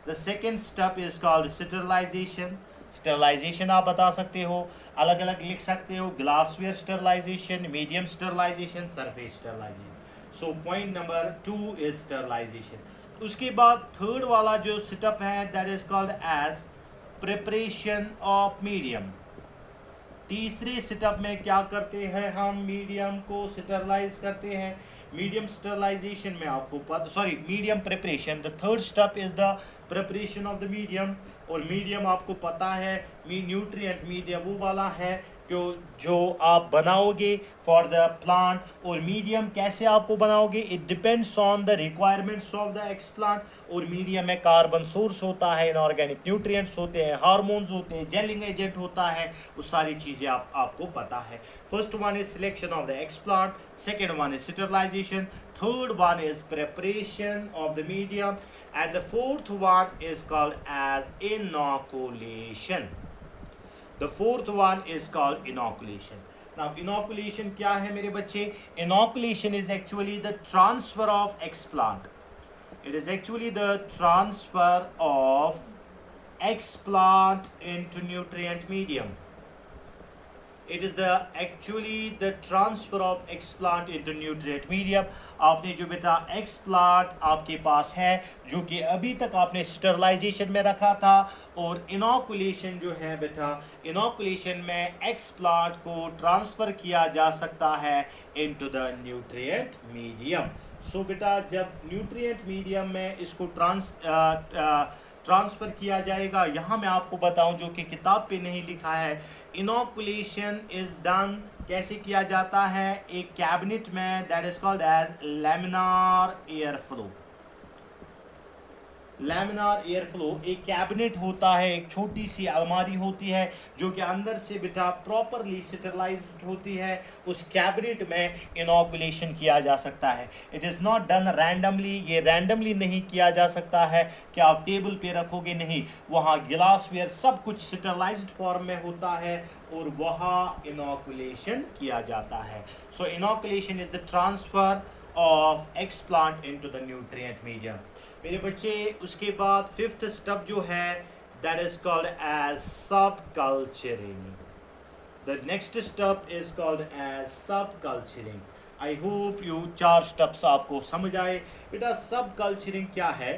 The second step is called sterilization. Sterilization आप बता सकते हो, अलग अलग लिख सकते हो, glassware sterilization, medium sterilization, surface sterilization. So point number 2 is sterilization. उसके बाद थर्ड वाला जो स्टेप है that is called as preparation of medium. तीसरे स्टेप में क्या करते हैं हम? मीडियम को स्टेरलाइज करते हैं. मीडियम स्टरलाइजेशन में आपको पता, medium preparation, the third step is the preparation of the medium. और मीडियम आपको पता है न्यूट्रिएंट मीडियम वो वाला है जो आप बनाओगे फॉर द प्लांट। और मीडियम कैसे आपको बनाओगे, it depends on the requirements of the x plant. और मीडियम में कार्बन सोर्स होता है, इनऑर्गेनिक न्यूट्रिएंट्स होते हैं, हार्मोन्स होते हैं, जेलिंग एजेंट होता है, वो सारी चीज़ें आपको पता है। First one is selection of the explant, second one is sterilization, third one is preparation of the medium, and the fourth one is called as inoculation. The fourth one is called inoculation. Now inoculation क्या है मेरे बच्चे? Inoculation is actually the transfer of explant. It is actually the transfer of explant into nutrient medium. It is actually the transfer of explant into nutrient medium. आपने जो बेटा एक्सप्लांट आपके पास है जो कि अभी तक आपने स्टरलाइजेशन में रखा था, और इनॉकुलेशन जो है बेटा, इनॉकुलेशन में एक्सप्लांट को ट्रांसफ़र किया जा सकता है इनटू द न्यूट्रिएंट मीडियम। सो बेटा जब न्यूट्रिएंट मीडियम में इसको ट्रांसफ़र किया जाएगा, यहाँ मैं आपको बताऊं जो कि किताब पे नहीं लिखा है, इनॉकुलेशन इज डन कैसे किया जाता है, एक कैबिनेट में, that is called as laminar air flow. Laminar air flow एक कैबिनेट होता है, एक छोटी सी अलमारी होती है जो कि अंदर से बेटा प्रॉपरली स्टरलाइज्ड होती है। उस कैबिनेट में इनॉकुलेशन किया जा सकता है। It is not done randomly, ये रैंडमली नहीं किया जा सकता है कि आप टेबल पे रखोगे, नहीं, वहाँ गिलासवेयर सब कुछ स्टरलाइज्ड फॉर्म में होता है और वहाँ इनॉकुलेशन किया जाता है। So inoculation is the transfer of explant into the nutrient medium. मेरे बच्चे उसके बाद फिफ्थ स्टेप जो है that is called as subculturing. The next step is called as subculturing. I hope you चार स्टेप्स आपको समझ आए। बेटा सब कल्चरिंग क्या है?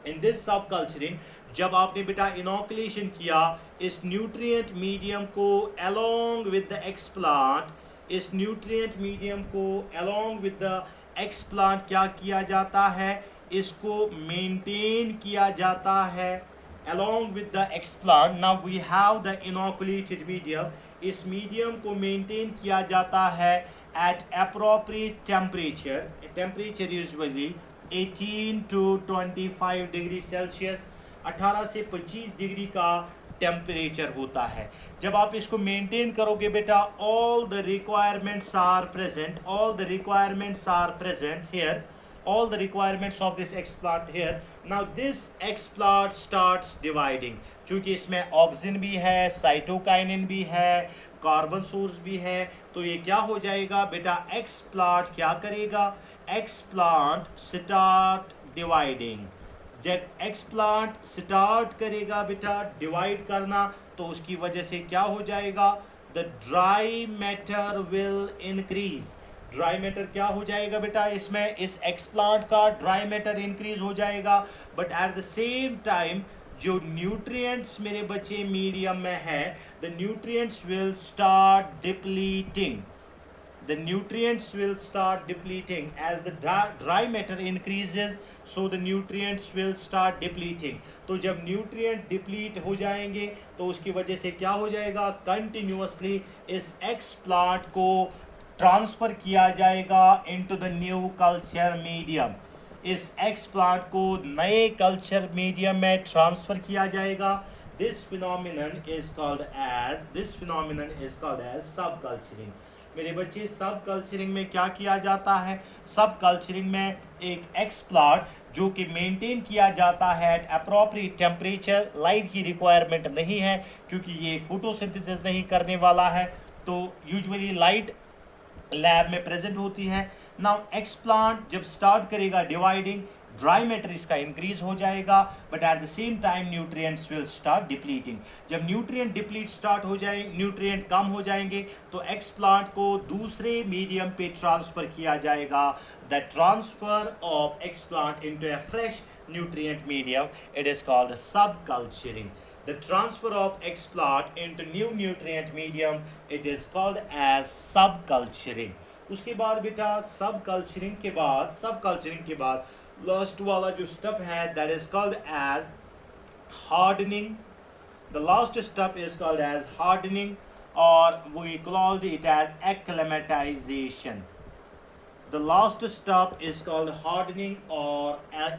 इन दिस सब कल्चरिंग जब आपने बेटा इनॉकुलेशन किया इस न्यूट्रिएंट मीडियम को अलोंग विद द एक्सप्लांट, इस न्यूट्रिएंट मीडियम को अलोंग विद द एक्सप्लांट क्या किया जाता है, इसको मेंटेन किया जाता है along with the explant. Now we have the inoculated medium. इस मीडियम को मेंटेन किया जाता है at appropriate temperature. Temperature usually 18 to 25 degree Celsius, 18 से 25 डिग्री का टेम्परेचर होता है। जब आप इसको मेंटेन करोगे बेटा, all the requirements are present, all the requirements are present here, all the requirements of this explant here. Now this explant starts dividing. चूँकि इसमें ऑक्सीजन भी है, साइटोकाइनिन भी है, कार्बन सोर्स भी है, तो ये क्या हो जाएगा बेटा, एक्सप्लांट क्या करेगा, एक्सप्लांट स्टार्ट डिवाइडिंग। जब एक्सप्लांट स्टार्ट करेगा बेटा डिवाइड करना, तो उसकी वजह से क्या हो जाएगा, the dry matter will increase. Dry matter क्या हो जाएगा बेटा, इसमें इस एक्सप्लांट का ड्राई मैटर इंक्रीज हो जाएगा। But at the same time जो न्यूट्रिएंट्स मेरे बच्चे मीडियम में है, the nutrients will start depleting, the nutrients will start depleting as the dry matter increases, so the nutrients will start depleting. तो जब न्यूट्रिएंट डिप्लीट हो जाएंगे तो उसकी वजह से क्या हो जाएगा, कंटिन्यूसली इस एक्सप्लांट को ट्रांसफ़र किया जाएगा into the new culture medium. इस एक्सप्लांट को नए कल्चर मीडियम में ट्रांसफ़र किया जाएगा। This phenomenon is called as subculturing. मेरे बच्चे सब कल्चरिंग में क्या किया जाता है, सब कल्चरिंग में एक एक्सप्लांट जो कि मेंटेन किया जाता है एट अप्रोप्रिएट टेम्परेचर। लाइट की रिक्वायरमेंट नहीं है क्योंकि ये फोटोसिंथेसिस नहीं करने वाला है, तो यूजुअली लाइट लैब में प्रेजेंट होती है। नाउ एक्सप्लांट जब स्टार्ट करेगा डिवाइडिंग, ड्राई मैटर इसका इंक्रीज हो जाएगा, but at the same time nutrients will start depleting. जब न्यूट्रिएंट डिप्लीट स्टार्ट हो जाए, न्यूट्रिएंट कम हो जाएंगे, तो एक्सप्लांट को दूसरे मीडियम पे ट्रांसफ़र किया जाएगा। The transfer of explant into a fresh nutrient medium, it is called सब culturing. The transfer of explant into new nutrient medium, it is called as subculturing. उसके बाद बेटा सब कल्चरिंग के बाद लास्ट वाला जो स्टेप है that is called as hardening. The last step is called as hardening, or we called it as acclimatization. The last step is called hardening or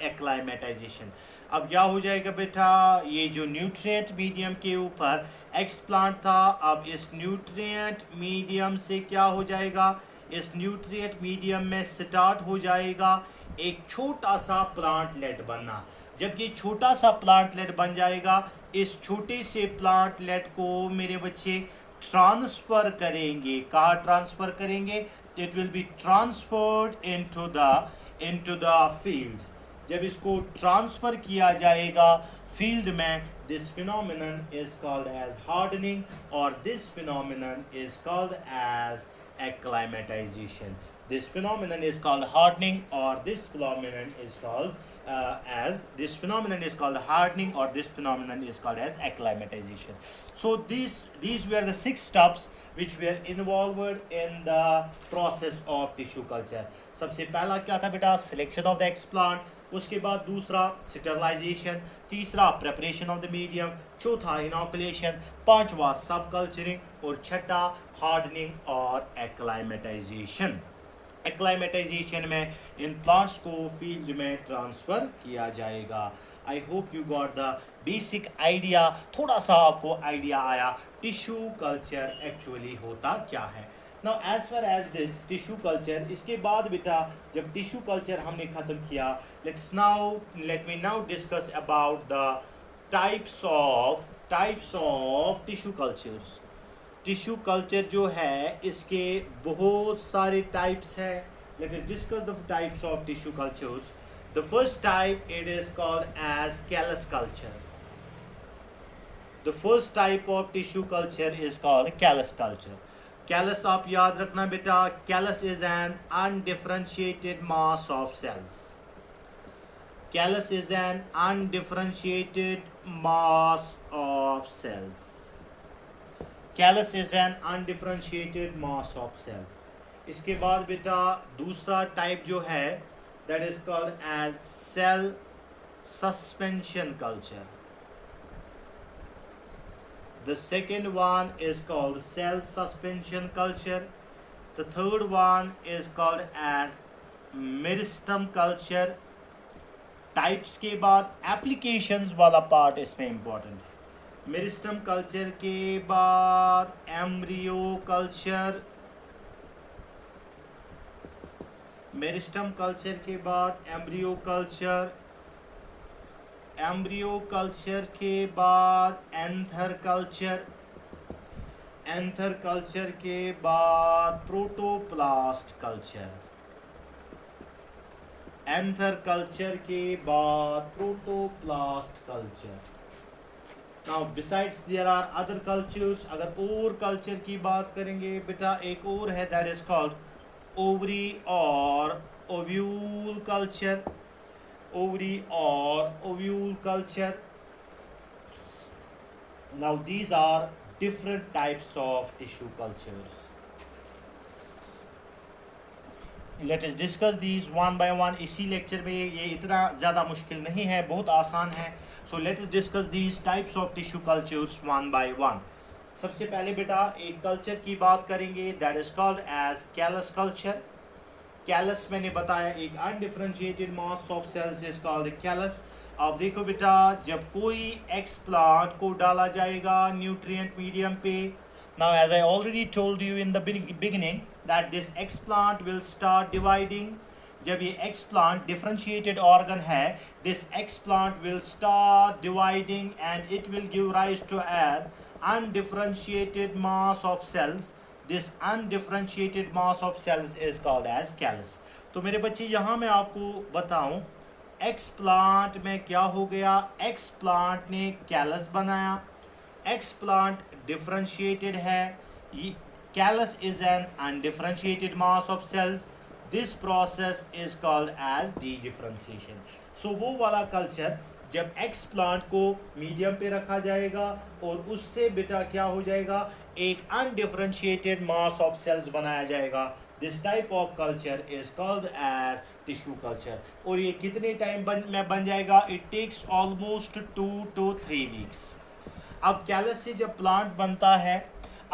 acclimatization. अब क्या हो जाएगा बेटा, ये जो न्यूट्रिएंट मीडियम के ऊपर एक्सप्लांट था, अब इस न्यूट्रिएंट मीडियम से क्या हो जाएगा, इस न्यूट्रिएंट मीडियम में स्टार्ट हो जाएगा एक छोटा सा प्लांटलेट बनना. जब ये छोटा सा प्लांटलेट बन जाएगा, इस छोटे से प्लांटलेट को मेरे बच्चे ट्रांसफ़र करेंगे. कहाँ ट्रांसफ़र करेंगे? It will be transferred into the field. जब इसको ट्रांसफ़र किया जाएगा फील्ड में, this phenomenon is called as hardening और this phenomenon is called as acclimatization. This phenomenon is called hardening, or this phenomenon is called hardening, or this phenomenon is called as acclimatization. So these were the 6 steps which were involved in the process of tissue culture. सबसे पहला क्या था बेटा? Selection of the explant. उसके बाद दूसरा स्टरलाइजेशन, तीसरा प्रेपरेशन ऑफ द मीडियम, चौथा इनोकुलेशन, पांचवा सब कल्चरिंग और छठा हार्डनिंग और एक्लाइमेटाइजेशन. एक्लाइमेटाइजेशन में इन प्लांट्स को फील्ड में ट्रांसफ़र किया जाएगा. आई hope you got the basic idea. थोड़ा सा आपको आइडिया आया टिश्यू कल्चर एक्चुअली होता क्या है. Now as far as this tissue culture, इसके बाद बेटा जब टिश्यू कल्चर हमने ख़त्म किया, let me now discuss about the types of tissue cultures. Tissue culture जो है इसके बहुत सारे टाइप्स हैं. Let us discuss the types of tissue cultures. The first type it is called as callus culture. The first type of tissue culture is called callus culture. Callus आप याद रखना बेटा, callus is an undifferentiated mass of cells. Callus is an undifferentiated mass of cells. Callus is an undifferentiated mass of cells. इसके बाद बेटा दूसरा टाइप जो है that is called as cell suspension culture. The second one is called cell suspension culture. The third one is called as meristem culture. Types के बाद applications वाला पार्ट इसमें important है. मेरिस्टम कल्चर के बाद एम्ब्रियो कल्चर. मेरिस्टम कल्चर के बाद एम्ब्रियो कल्चर. एम्ब्रियो कल्चर के बाद एंथर कल्चर. एंथर कल्चर के बाद प्रोटोप्लास्ट कल्चर. एंथर कल्चर के बाद protoplast culture. Now besides there are other cultures. अगर और कल्चर की बात करेंगे बेटा, एक और है दैट इज कॉल्ड ओवरी और ovule culture. ovary or ovule culture. Now these are different types of tissue cultures. Let us discuss these one by one. इसी लेक्चर में ये इतना ज़्यादा मुश्किल नहीं है, बहुत आसान है. So let us discuss these types of tissue cultures one by one. सबसे पहले बेटा एक कल्चर की बात करेंगे that is called as callus culture. Callus मैंने बताया एक undifferentiated mass of cells is called callus. अब देखो बेटा जब कोई एक्सप्लांट को डाला जाएगा न्यूट्रिएंट मीडियम पे, now as I already told you in the beginning that this explant will start dividing. जब ये एक्सप्लांट डिफरेंशिएटेड ऑर्गन है, this explant will start dividing and it will give rise to an undifferentiated mass of cells. This undifferentiated mass of cells is called as callus. तो मेरे बच्चे यहाँ मैं आपको बताऊँ एक्सप्लांट में क्या हो गया. एक्सप्लांट ने कैलस बनाया. एक्सप्लांट डिफरेंशिएटेड है. Callus is an undifferentiated mass of cells. This process is called as dedifferentiation. So वो वाला कल्चर जब एक्सप्लांट को मीडियम पे रखा जाएगा और उससे बेटा क्या हो जाएगा, एक अनडिफरेंशिएटेड मास ऑफ सेल्स बनाया जाएगा. This type of culture is called as tissue culture. और ये कितने टाइम में बन जाएगा? It takes almost 2 to 3 weeks. अब कैलस से जब प्लांट बनता है,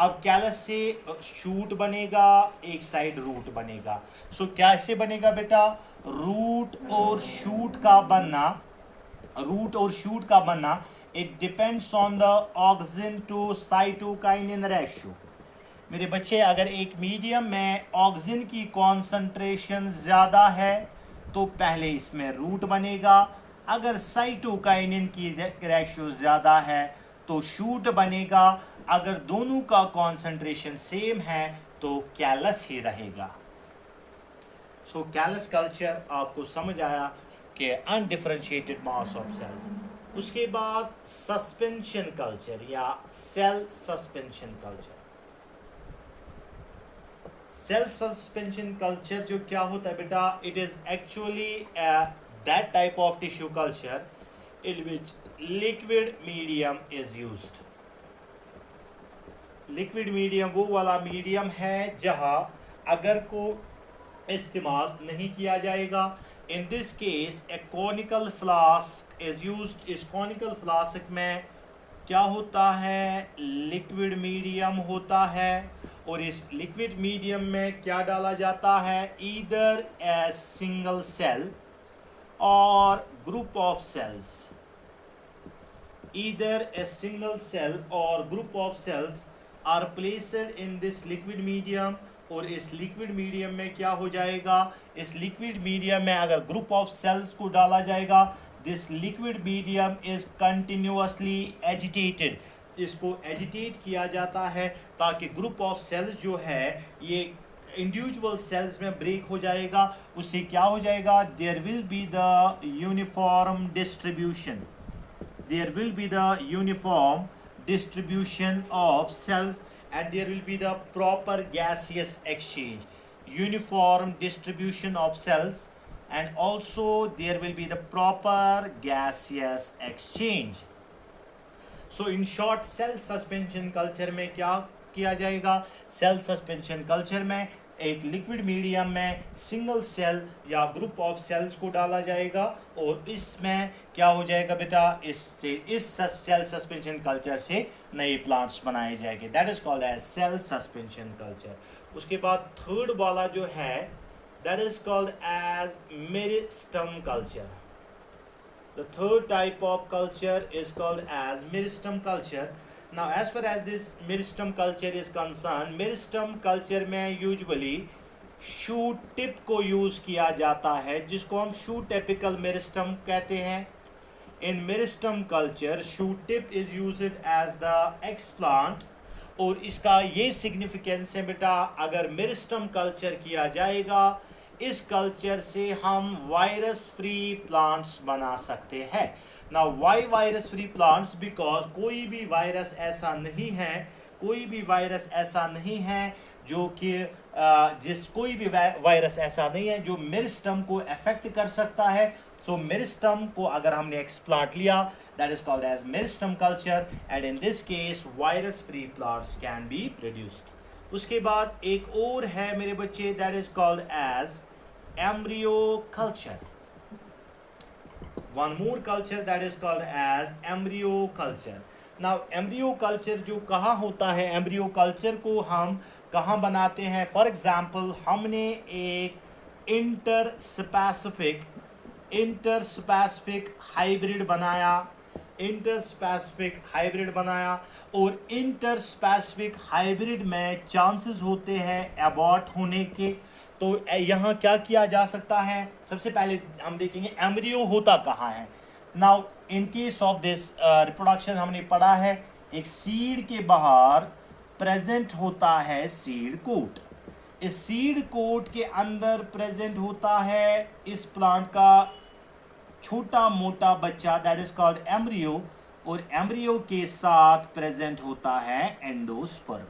अब कैलस से शूट बनेगा, एक साइड रूट बनेगा। सो कैसे बनेगा बेटा? रूट और शूट का बनना it depends on the auxin to cytokinin ratio. मेरे बच्चे, अगर एक मीडियम में ऑक्सिन की कॉन्सेंट्रेशन ज़्यादा है तो पहले इसमें रूट बनेगा, अगर साइटोकाइनिन की रेशियो ज़्यादा है तो शूट बनेगा, अगर दोनों का कॉन्सेंट्रेशन सेम है तो कैलस ही रहेगा। सो कैलस कल्चर आपको समझ आया कि अनडिफरेंशिएटेड मास ऑफ सेल्स। उसके बाद सस्पेंशन कल्चर या cell suspension culture. Cell suspension culture जो क्या होता है बेटा? It is actually that type of tissue culture in which liquid medium is used. Liquid medium वो वाला मीडियम है जहां अगर को इस्तेमाल नहीं किया जाएगा। इन this case A conical flask is used. इस कॉनिकल फ्लास्क में क्या होता है? लिक्विड मीडियम होता है, और इस लिक्विड मीडियम में क्या डाला जाता है? ईदर ए सिंगल सेल और group of cells. Either a single cell और group of cells are placed in this liquid medium. और इस लिक्विड मीडियम में क्या हो जाएगा? इस लिक्विड मीडियम में अगर ग्रुप ऑफ सेल्स को डाला जाएगा, this liquid medium is continuously agitated. इसको एजिटेट किया जाता है ताकि ग्रुप ऑफ सेल्स जो है ये इंडिविजुअल सेल्स में ब्रेक हो जाएगा। उससे क्या हो जाएगा? There will be the uniform distribution. There will be the uniform distribution of cells, and there will be the proper gaseous exchange, uniform distribution of cells, and also there will be the proper gaseous exchange. So in short, cell suspension culture में क्या किया जाएगा? सेल सस्पेंशन कल्चर में एक लिक्विड मीडियम में सिंगल सेल या ग्रुप ऑफ सेल्स को डाला जाएगा, और इसमें क्या हो जाएगा बेटा? इस सेल सस्पेंशन कल्चर से नए प्लांट्स बनाए जाएंगे। That is called as cell suspension culture. उसके बाद थर्ड वाला जो है that is called as meristem culture. The third type of culture is called as meristem culture. Now as far as this meristem culture is concerned, meristem culture में usually shoot tip को use किया जाता है, जिसको हम shoot apical meristem कहते हैं। In meristem culture, shoot tip is used as the explant, और इसका ये significance है बेटा, अगर meristem culture किया जाएगा, इस कल्चर से हम वायरस फ्री प्लांट्स बना सकते हैं। Now why virus free plants? Because कोई भी वायरस ऐसा नहीं है जो कि कोई भी वायरस ऐसा नहीं है जो मेरिस्टम को अफेक्ट कर सकता है। सो मेरिस्टम को अगर हमने एक्सप्लांट लिया, that is called as meristem culture, and in this case virus free plants can be produced. उसके बाद एक और है मेरे बच्चे, that is called as embryo culture. One more culture that is called as embryo culture. Now embryo culture जो कहाँ होता है? embryo culture को हम कहाँ बनाते हैं? For example, हमने एक interspecific hybrid बनाया, और interspecific hybrid में chances होते हैं abort होने के। तो यहाँ क्या किया जा सकता है? सबसे पहले हम देखेंगे एम्ब्रियो होता कहाँ है। Now in case of this reproduction हमने पढ़ा है, एक सीड के बाहर प्रेजेंट होता है सीड कोट। इस सीड कोट के अंदर प्रेजेंट होता है इस प्लांट का छोटा मोटा बच्चा, दैट इज कॉल्ड एम्ब्रियो, और एम्ब्रियो के साथ प्रेजेंट होता है एंडोस्पर्म।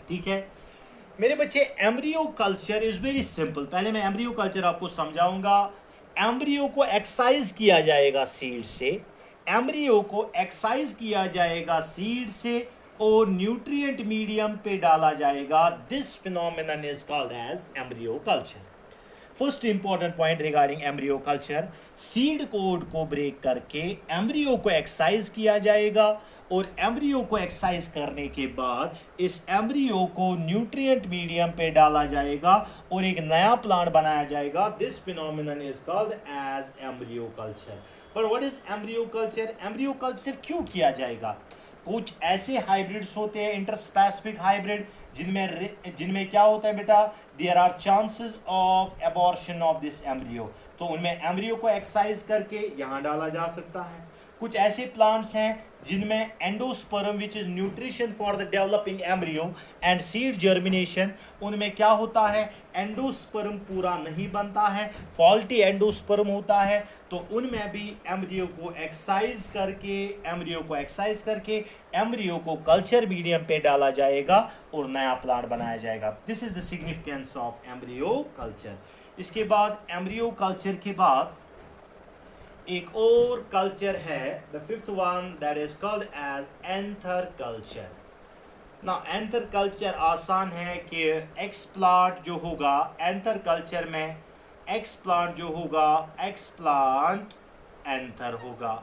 ठीक है मेरे बच्चे, embryo culture is very simple. पहले मैं एम्ब्रियो कल्चर आपको समझाऊंगा। एम्ब्रियो को एक्साइज किया जाएगा सीड से, और न्यूट्रिएंट मीडियम पे डाला जाएगा. This phenomenon is called as embryo culture. First important point regarding embryo culture, seed coat को ब्रेक करके एम्ब्रियो को एक्सरसाइज किया जाएगा और एम्ब्रियो को एक्सरसाइज करने के बाद इस एम्ब्रियो को न्यूट्रिएंट मीडियम पे डाला जाएगा और एक नया प्लांट बनाया जाएगा. This phenomenon is called as embryo culture. But what is embryo culture? Embryo culture क्यों किया जाएगा? कुछ ऐसे हाइब्रिड्स होते हैं, इंटरस्पेसिफिक हाइब्रिड, जिनमें क्या होता है बेटा, there are chances of abortion of this embryo. तो उनमें एम्ब्रियो को एक्सरसाइज करके यहाँ डाला जा सकता है. कुछ ऐसे प्लांट्स हैं जिनमें endosperm which is nutrition for the developing embryo and seed germination, उनमें क्या होता है, एंडोस्पर्म पूरा नहीं बनता है, फॉल्टी एंडोस्पर्म होता है. तो उनमें भी एम्ब्रियो को एक्सरसाइज करके एम्ब्रियो को कल्चर मीडियम पे डाला जाएगा और नया प्लांट बनाया जाएगा. This is the significance of embryo culture. इसके बाद एम्ब्रियो कल्चर के बाद एक और कल्चर है, the fifth one, that is called as anther culture. ना एंथर कल्चर आसान है कि एक्सप्लांट जो होगा एंथर कल्चर में, एक्सप्लांट जो होगा एक्सप्लांट एंथर होगा.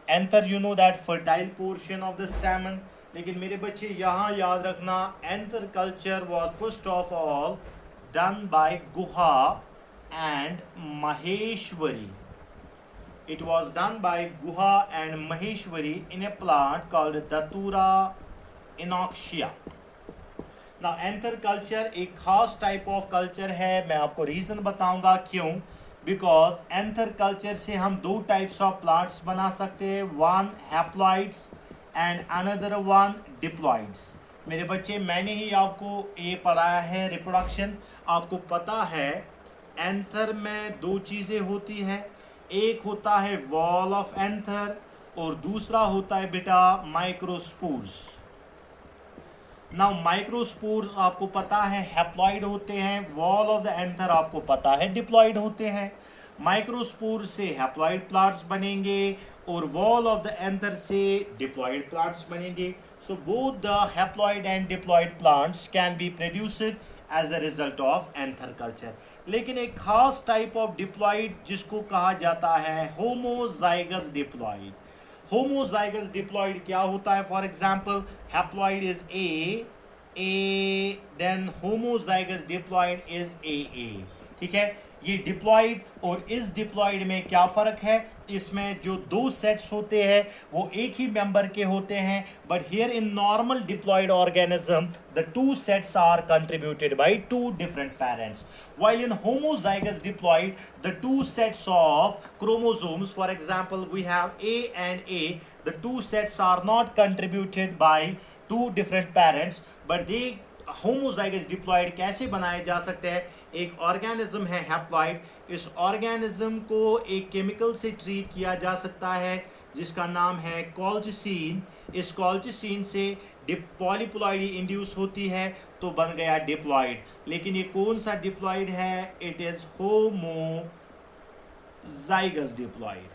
Anther you know that fertile portion of the स्टेमन. लेकिन मेरे बच्चे यहाँ याद रखना, anther culture was first of all done by Guha and Maheshwari. It was done by Guha and Maheshwari in a plant called Datura inoxia. Now, anther culture एक खास टाइप ऑफ कल्चर है. मैं आपको रीज़न बताऊंगा क्यों. बिकॉज एंथर कल्चर से हम दो टाइप्स ऑफ प्लांट्स बना सकते हैं, one haploids and another one डिप्लॉइड्स. मेरे बच्चे, मैंने ही आपको ये पढ़ाया है रिप्रोडक्शन. आपको पता है एंथर में दो चीज़ें होती हैं, एक होता है वॉल ऑफ एंथर और दूसरा होता है बेटा माइक्रोस्पोर्स. नाउ माइक्रोस्पोर्स आपको पता है हैप्लॉइड होते हैं, वॉल ऑफ द एंथर आपको पता है डिप्लॉइड होते हैं. माइक्रोस्पोर से हैप्लॉइड प्लांट्स बनेंगे और वॉल ऑफ द एंथर से डिप्लॉइड प्लांट्स बनेंगे. So both the haploid and diploid plants can be produced as the result of anther culture. लेकिन एक खास टाइप ऑफ डिप्लॉइड जिसको कहा जाता है होमोजाइगस डिप्लॉइड. होमोजाइगस डिप्लॉइड क्या होता है? For example haploid is A then homozygous diploid is A. ठीक है, ये डिप्लॉइड और इस डिप्लॉइड में क्या फ़र्क है? इसमें जो दो सेट्स होते हैं वो एक ही मेंबर के होते हैं, but here in normal diploid organism the two sets are contributed by two different parents, while in homozygous diploid the two sets of chromosomes, for example we have A and A, the two sets are not contributed by two different parents, but they homozygous diploid कैसे बनाए जा सकते हैं? एक ऑर्गेनिज्म है हैप्लॉइड, इस ऑर्गेनिज्म को एक केमिकल से ट्रीट किया जा सकता है जिसका नाम है कॉल्चिसिन. इस कॉल्चिसिन से पॉलीप्लॉइडी इंड्यूस होती है तो बन गया डिप्लॉइड. लेकिन ये कौन सा डिप्लॉइड है? It is homozygous diploid.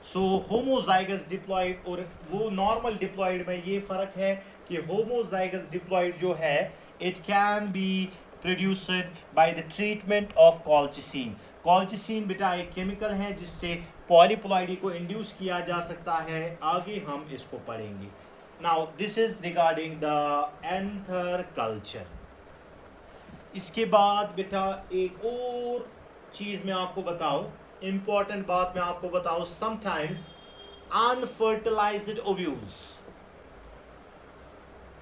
So homozygous diploid और वो नॉर्मल डिप्लॉइड में ये फर्क है कि होमोजाइगस डिप्लॉइड जो है it can be produced by the treatment of colchicine. Colchicine बेटा एक केमिकल है जिससे पॉलीप्लॉइडी को इंड्यूस किया जा सकता है. आगे हम इसको पढ़ेंगे. Now this is regarding the anther culture. इसके बाद बेटा एक और चीज़ मैं आपको बताऊं, इंपॉर्टेंट बात मैं आपको बताऊं, समटाइम्स अनफर्टिलाइज्ड ओव्यूल्स,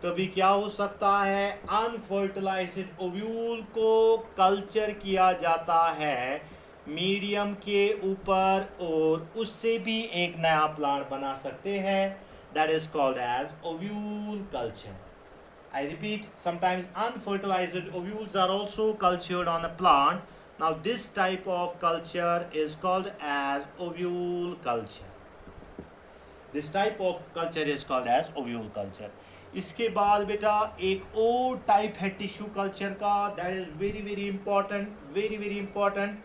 कभी क्या हो सकता है, अनफर्टिलाइज्ड ओव्यूल को कल्चर किया जाता है मीडियम के ऊपर और उससे भी एक नया प्लांट बना सकते हैं. That is called as ovule culture. I repeat, sometimes unfertilized ovules are also cultured on a plant. Now this type of culture is called as ovule culture. This type of culture is called as ovule culture. इसके बाद बेटा एक और टाइप है टिश्यू कल्चर का, that is very very important,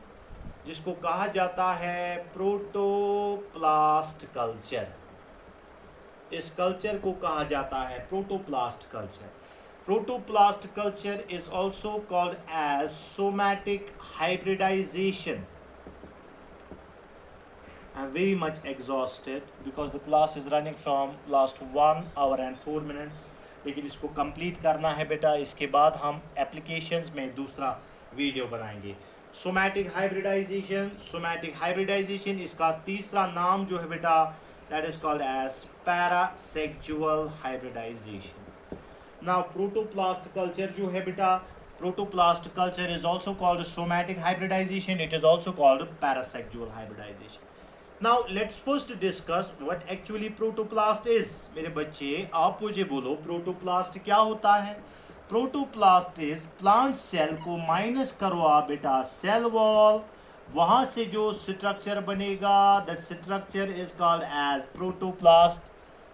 जिसको कहा जाता है प्रोटोप्लास्ट कल्चर. इस कल्चर को कहा जाता है protoplast culture. Protoplast culture is also called as somatic hybridization. I'm very much exhausted because the class is running from last 1 hour and 4 minutes, लेकिन इसको कंप्लीट करना है बेटा। इसके बाद हम एप्लीकेशंस में दूसरा वीडियो बनाएंगे। सोमैटिक हाइब्रिडाइजेशन इसका तीसरा नाम जो है बेटा, that is called as parasexual hybridization. Now protoplast culture जो है बेटा, protoplast culture is also called somatic hybridization, it is also called parasexual hybridization. Now let's first discuss what actually protoplast is। मेरे बच्चे आप मुझे बोलो प्रोटोप्लास्ट क्या होता है। प्रोटोप्लास्ट इज प्लांट सेल को माइनस करो आप बेटा सेल वॉल, वहां से जो स्ट्रक्चर बनेगा that structure is called as protoplast.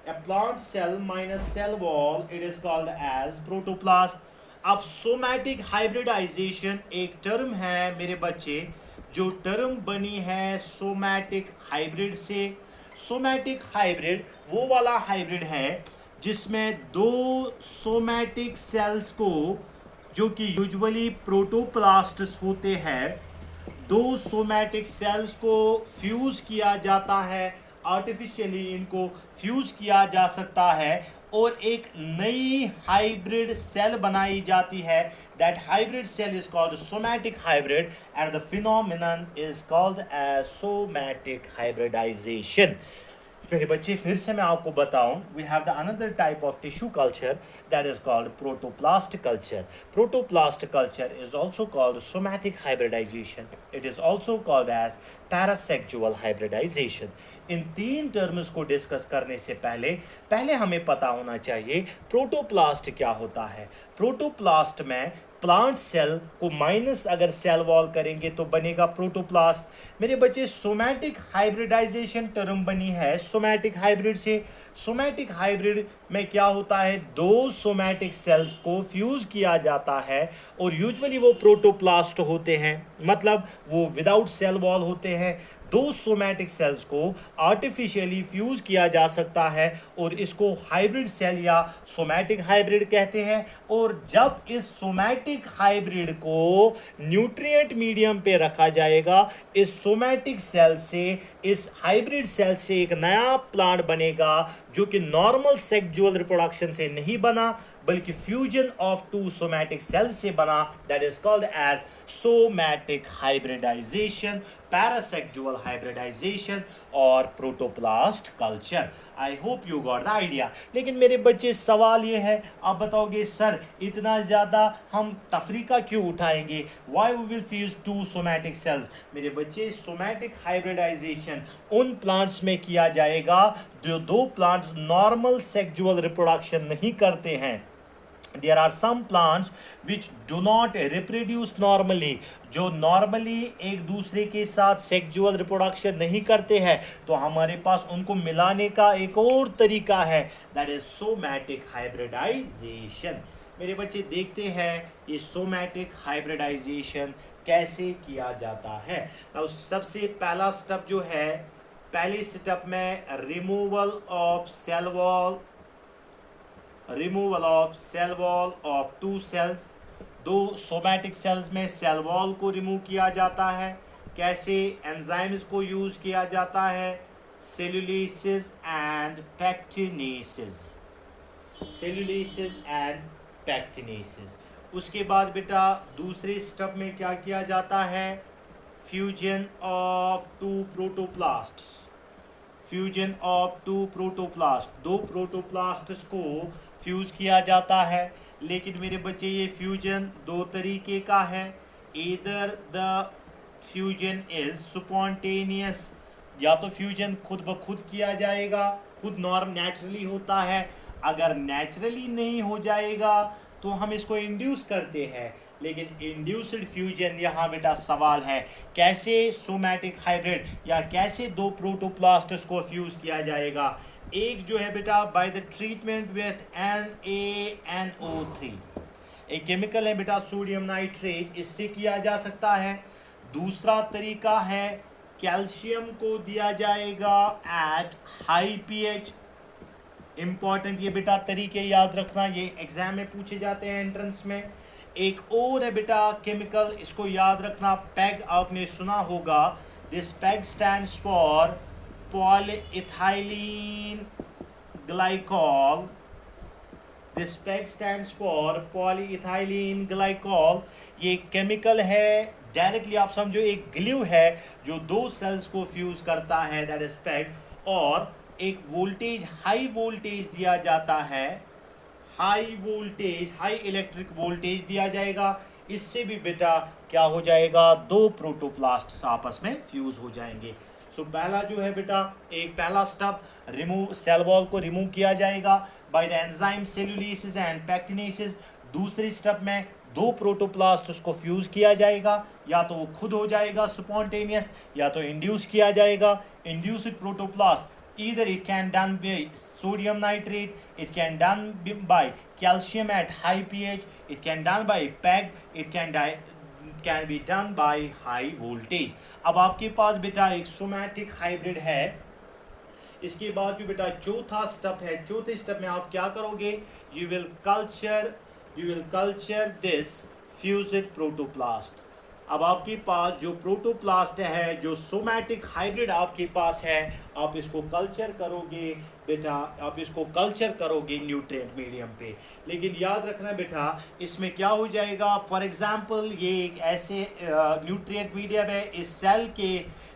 A plant cell minus cell wall, it is called as protoplast। अब सोमैटिक हाइब्रिडाइजेशन एक टर्म है मेरे बच्चे, जो टर्म बनी है सोमैटिक हाइब्रिड से। सोमैटिक हाइब्रिड वो वाला हाइब्रिड है जिसमें दो सोमैटिक सेल्स को, जो कि यूजुअली प्रोटोप्लास्ट्स होते हैं, दो सोमैटिक सेल्स को फ्यूज किया जाता है, आर्टिफिशियली इनको फ्यूज किया जा सकता है और एक नई हाइब्रिड सेल बनाई जाती है। That hybrid cell is called somatic hybrid and the phenomenon is called as somatic hybridization। मेरे बच्चे फिर से मैं आपको बताऊं, we have the another type of tissue culture that is called protoplast culture। Protoplast culture is also called somatic hybridization, it is also called as parasexual hybridization। इन तीन टर्म्स को डिस्कस करने से पहले हमें पता होना चाहिए प्रोटोप्लास्ट क्या होता है। प्रोटोप्लास्ट में प्लांट सेल को माइनस अगर सेल वॉल करेंगे तो बनेगा प्रोटोप्लास्ट। मेरे बच्चे सोमैटिक हाइब्रिडाइजेशन टर्म बनी है सोमैटिक हाइब्रिड से। सोमैटिक हाइब्रिड में क्या होता है, दो सोमैटिक सेल्स को फ्यूज किया जाता है और यूजुअली वो प्रोटोप्लास्ट होते हैं, मतलब वो विदाउट सेल वॉल होते हैं। दो सोमैटिक सेल्स को आर्टिफिशियली फ्यूज किया जा सकता है और इसको हाइब्रिड सेल या सोमैटिक हाइब्रिड कहते हैं। और जब इस सोमैटिक हाइब्रिड को न्यूट्रिएंट मीडियम पे रखा जाएगा, इस सोमैटिक सेल से, इस हाइब्रिड सेल से एक नया प्लांट बनेगा जो कि नॉर्मल सेक्सुअल रिप्रोडक्शन से नहीं बना बल्कि fusion of two somatic cell से बना। That is called as somatic hybridization, parasexual hybridization और protoplast culture. I hope you got the idea. लेकिन मेरे बच्चे सवाल ये है, आप बताओगे सर इतना ज़्यादा हम तफरीका क्यों उठाएंगे, why we will fuse two somatic cells. मेरे बच्चे सोमैटिक हाइब्रिडाइजेशन उन प्लांट्स में किया जाएगा जो दो प्लांट्स नॉर्मल सेक्सुअल रिप्रोडक्शन नहीं करते हैं। There are some plants which do not reproduce normally, जो नॉर्मली एक दूसरे के साथ सेक्सुअल रिप्रोडक्शन नहीं करते हैं, तो हमारे पास उनको मिलाने का एक और तरीका है, दैट इज सोमैटिक हाइब्रिडाइजेशन। मेरे बच्चे देखते हैं ये सोमैटिक हाइब्रिडाइजेशन कैसे किया जाता है। तो सबसे पहला स्टेप जो है, पहले स्टेप में removal of cell wall, removal of cell wall of two cells. दो सोमैटिक सेल्स में सेल वॉल को रिमूव किया जाता है। कैसे, एंजाइम्स को यूज किया जाता है, सेल्यूलिसिस एंड पैक्टिनेसिस, सेल्यूलिसिस एंड पैक्टिनेसिस। उसके बाद बेटा दूसरे स्टेप में क्या किया जाता है, fusion of two protoplast, fusion of two protoplast, दो प्रोटोप्लास्ट्स को फ्यूज किया जाता है। लेकिन मेरे बच्चे ये फ्यूजन दो तरीके का है, either the fusion is spontaneous, या तो फ्यूजन खुद ब खुद किया जाएगा, खुद नॉर्म नेचुरली होता है। अगर नेचुरली नहीं हो जाएगा तो हम इसको इंड्यूस करते हैं। लेकिन इंड्यूस्ड फ्यूजन, यहाँ बेटा सवाल है कैसे सोमैटिक हाइब्रिड या कैसे दो प्रोटोप्लास्ट्स को फ्यूज किया जाएगा। एक जो है बेटा by the treatment with NaNO3, एक केमिकल है बेटा सोडियम नाइट्रेट, इससे किया जा सकता है। दूसरा तरीका है कैल्शियम को दिया जाएगा एट हाई pH, इंपॉर्टेंट ये बेटा तरीके याद रखना, ये एग्जाम में पूछे जाते हैं एंट्रेंस में। एक और है बेटा केमिकल, इसको याद रखना, पैग आपने सुना होगा। This peg stands for polyethylene glycol. This peg stands for polyethylene glycol. ये केमिकल है, डायरेक्टली आप समझो एक ग्लू है जो दो सेल्स को फ्यूज करता है, दैट इज पैग। और एक वोल्टेज, हाई वोल्टेज दिया जाता है, high voltage, high electric voltage दिया जाएगा। इससे भी बेटा क्या हो जाएगा, दो प्रोटोप्लास्ट आपस में फ्यूज हो जाएंगे। सो पहला जो है बेटा, एक पहला स्टेप, रिमूव, सेल वॉल को रिमूव किया जाएगा बाय द एंजाइम सेल्यूलिसिस एंड पैक्टिनेसिस। दूसरे स्टेप में दो प्रोटोप्लास्ट उसको फ्यूज किया जाएगा, या तो वो खुद हो जाएगा स्पॉन्टेनियस, या तो इंड्यूस किया जाएगा। Induced protoplast either it can done by sodium nitrate, it can done by calcium at high pH, it can done by PEG, it can be done by high voltage। अब आपके पास बेटा एक सोमैटिक हाइब्रिड है। इसके बाद जो बेटा चौथा स्टेप है, चौथे स्टेप में आप क्या करोगे, you will culture this fused protoplasm। अब आपके पास जो प्रोटोप्लास्ट है, जो सोमैटिक हाइब्रिड आपके पास है, आप इसको कल्चर करोगे बेटा, आप इसको कल्चर करोगे न्यूट्रिएंट मीडियम पे। लेकिन याद रखना बेटा, इसमें क्या हो जाएगा, फॉर एग्जांपल ये एक ऐसे न्यूट्रिएंट मीडियम है, इस सेल के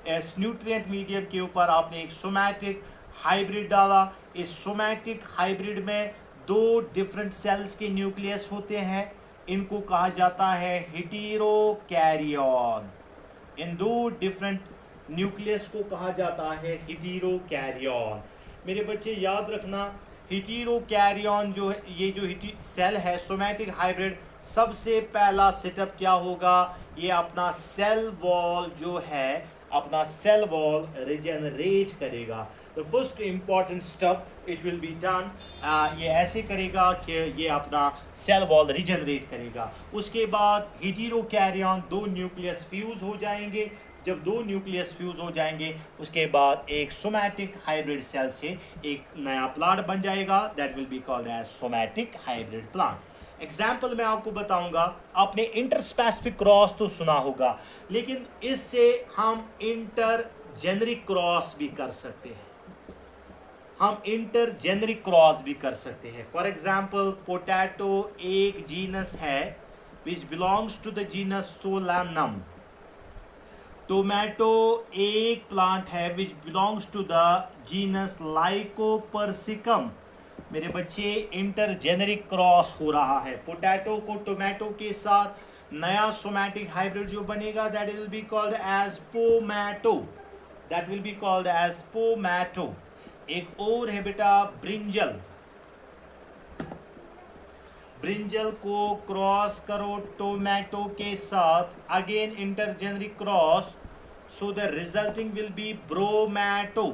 इस न्यूट्रिएंट मीडियम के ऊपर आपने एक सोमैटिक हाइब्रिड डाला। इस सोमैटिक हाइब्रिड में दो डिफरेंट सेल्स के न्यूक्लियस होते हैं, इनको कहा जाता है हेटेरोकैरियन। इन दो डिफरेंट न्यूक्लियस को कहा जाता है हेटेरोकैरियन। मेरे बच्चे याद रखना, हेटेरोकैरियन जो है, ये जो सेल है सोमैटिक हाइब्रिड, सबसे पहला सेटअप क्या होगा, ये अपना सेल वॉल जो है, अपना सेल वॉल रिजेनरेट करेगा। The first important step it will be done, ये ऐसे करेगा कि ये अपना सेल वॉल रिजेनरेट करेगा। उसके बाद हेटेरोकैरियन, दो न्यूक्लियस फ्यूज हो जाएंगे। जब दो न्यूक्लियस फ्यूज हो जाएंगे, उसके बाद एक सोमैटिक हाइब्रिड सेल से एक नया प्लांट बन जाएगा, that will be called as somatic hybrid plant. Example मैं आपको बताऊंगा, आपने इंटरस्पेसिफिक क्रॉस तो सुना होगा, लेकिन इससे हम इंटर जेनरिक क्रॉस भी कर सकते हैं, हम इंटर जेनरिक क्रॉस भी कर सकते हैं। फॉर एग्जाम्पल पोटैटो एक जीनस है which belongs to the genus Solanum. Tomato एक प्लांट है which belongs to the genus Lycopersicum. मेरे बच्चे इंटर जेनरिक क्रॉस हो रहा है, पोटैटो को टोमेटो के साथ नया सोमैटिक हाइब्रिड जो बनेगा, that will be called as pomato, that will be called as pomato. एक और है बेटा ब्रिंजल, ब्रिंजल को क्रॉस करो टोमेटो के साथ, again intergeneric cross, so the resulting will be bromato.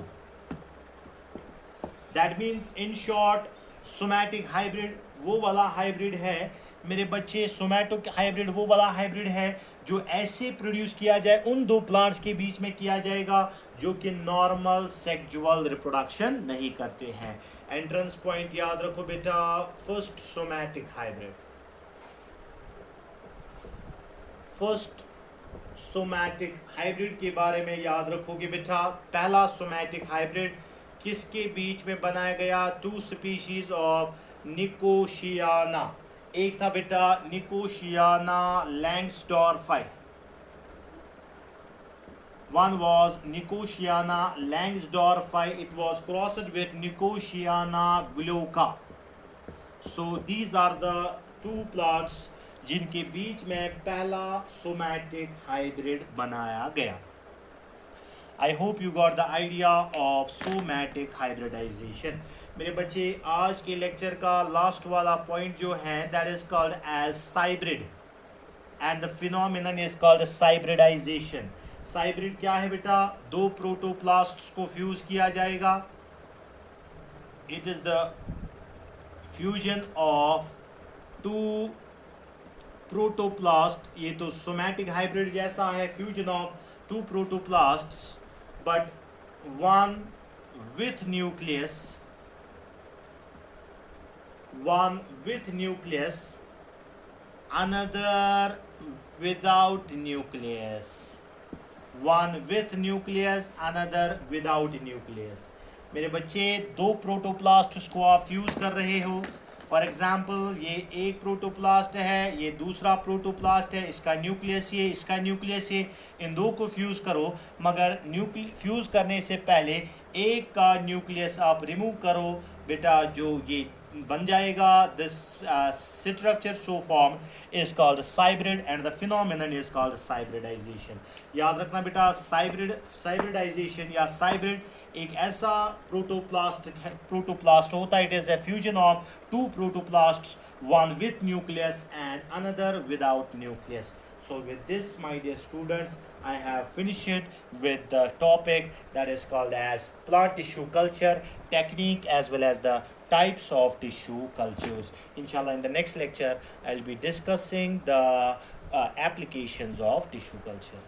That means in short somatic hybrid वो वाला हाइब्रिड है मेरे बच्चे, सोमैटो हाइब्रिड वो वाला हाइब्रिड है जो ऐसे प्रोड्यूस किया जाए, उन दो प्लांट्स के बीच में किया जाएगा जो कि नॉर्मल सेक्सुअल रिप्रोडक्शन नहीं करते हैं। एंट्रेंस पॉइंट याद रखो बेटा, first somatic hybrid, first somatic hybrid के बारे में याद रखोगे बेटा। पहला सोमैटिक हाइब्रिड किसके बीच में बनाया गया, टू स्पीशीज ऑफ निकोशियाना। एक था बेटा निकोशियाना लैंग्सडॉर्फी, one was Nicotiana Langsdorffii, it was crossed with Nicotiana glauca. So these are the two plants जिनके बीच में पहला सोमैटिक हाइब्रिड बनाया गया। I hope you got the idea of somatic hybridization। मेरे बच्चे आज के लेक्चर का लास्ट वाला पॉइंट जो है that is called as hybrid and the phenomenon is called hybridization। Hybrid क्या है बेटा, दो प्रोटोप्लास्ट्स को फ्यूज किया जाएगा। It is the fusion of two protoplast. ये तो सोमैटिक हाइब्रिड जैसा है, fusion of two protoplasts but one with nucleus, one with nucleus, another without nucleus. One with nucleus, another without nucleus. मेरे बच्चे दो प्रोटोप्लास्ट को आप फ्यूज कर रहे हो. फॉर एग्जाम्पल ये एक प्रोटोप्लास्ट है, ये दूसरा प्रोटोप्लास्ट है, इसका न्यूक्लियस ये, इसका न्यूक्लियस ये. इन दो को फ्यूज़ करो, मगर फ्यूज़ करने से पहले एक का न्यूक्लियस आप रिमूव करो बेटा. जो ये बन जाएगा, this structure so form is called cybrid and the phenomenon is called cybridization. याद रखना बेटा, साइब्रिडाइजेशन या साइब्रिड एक ऐसा प्रोटोप्लास्ट होता है. It is a fusion of two protoplasts, one with nucleus and another without nucleus. So with this, my dear students, I have finished with the topic that is called as plant tissue culture technique as well as the types of tissue cultures. Inshallah, in the next lecture I'll be discussing the applications of tissue culture.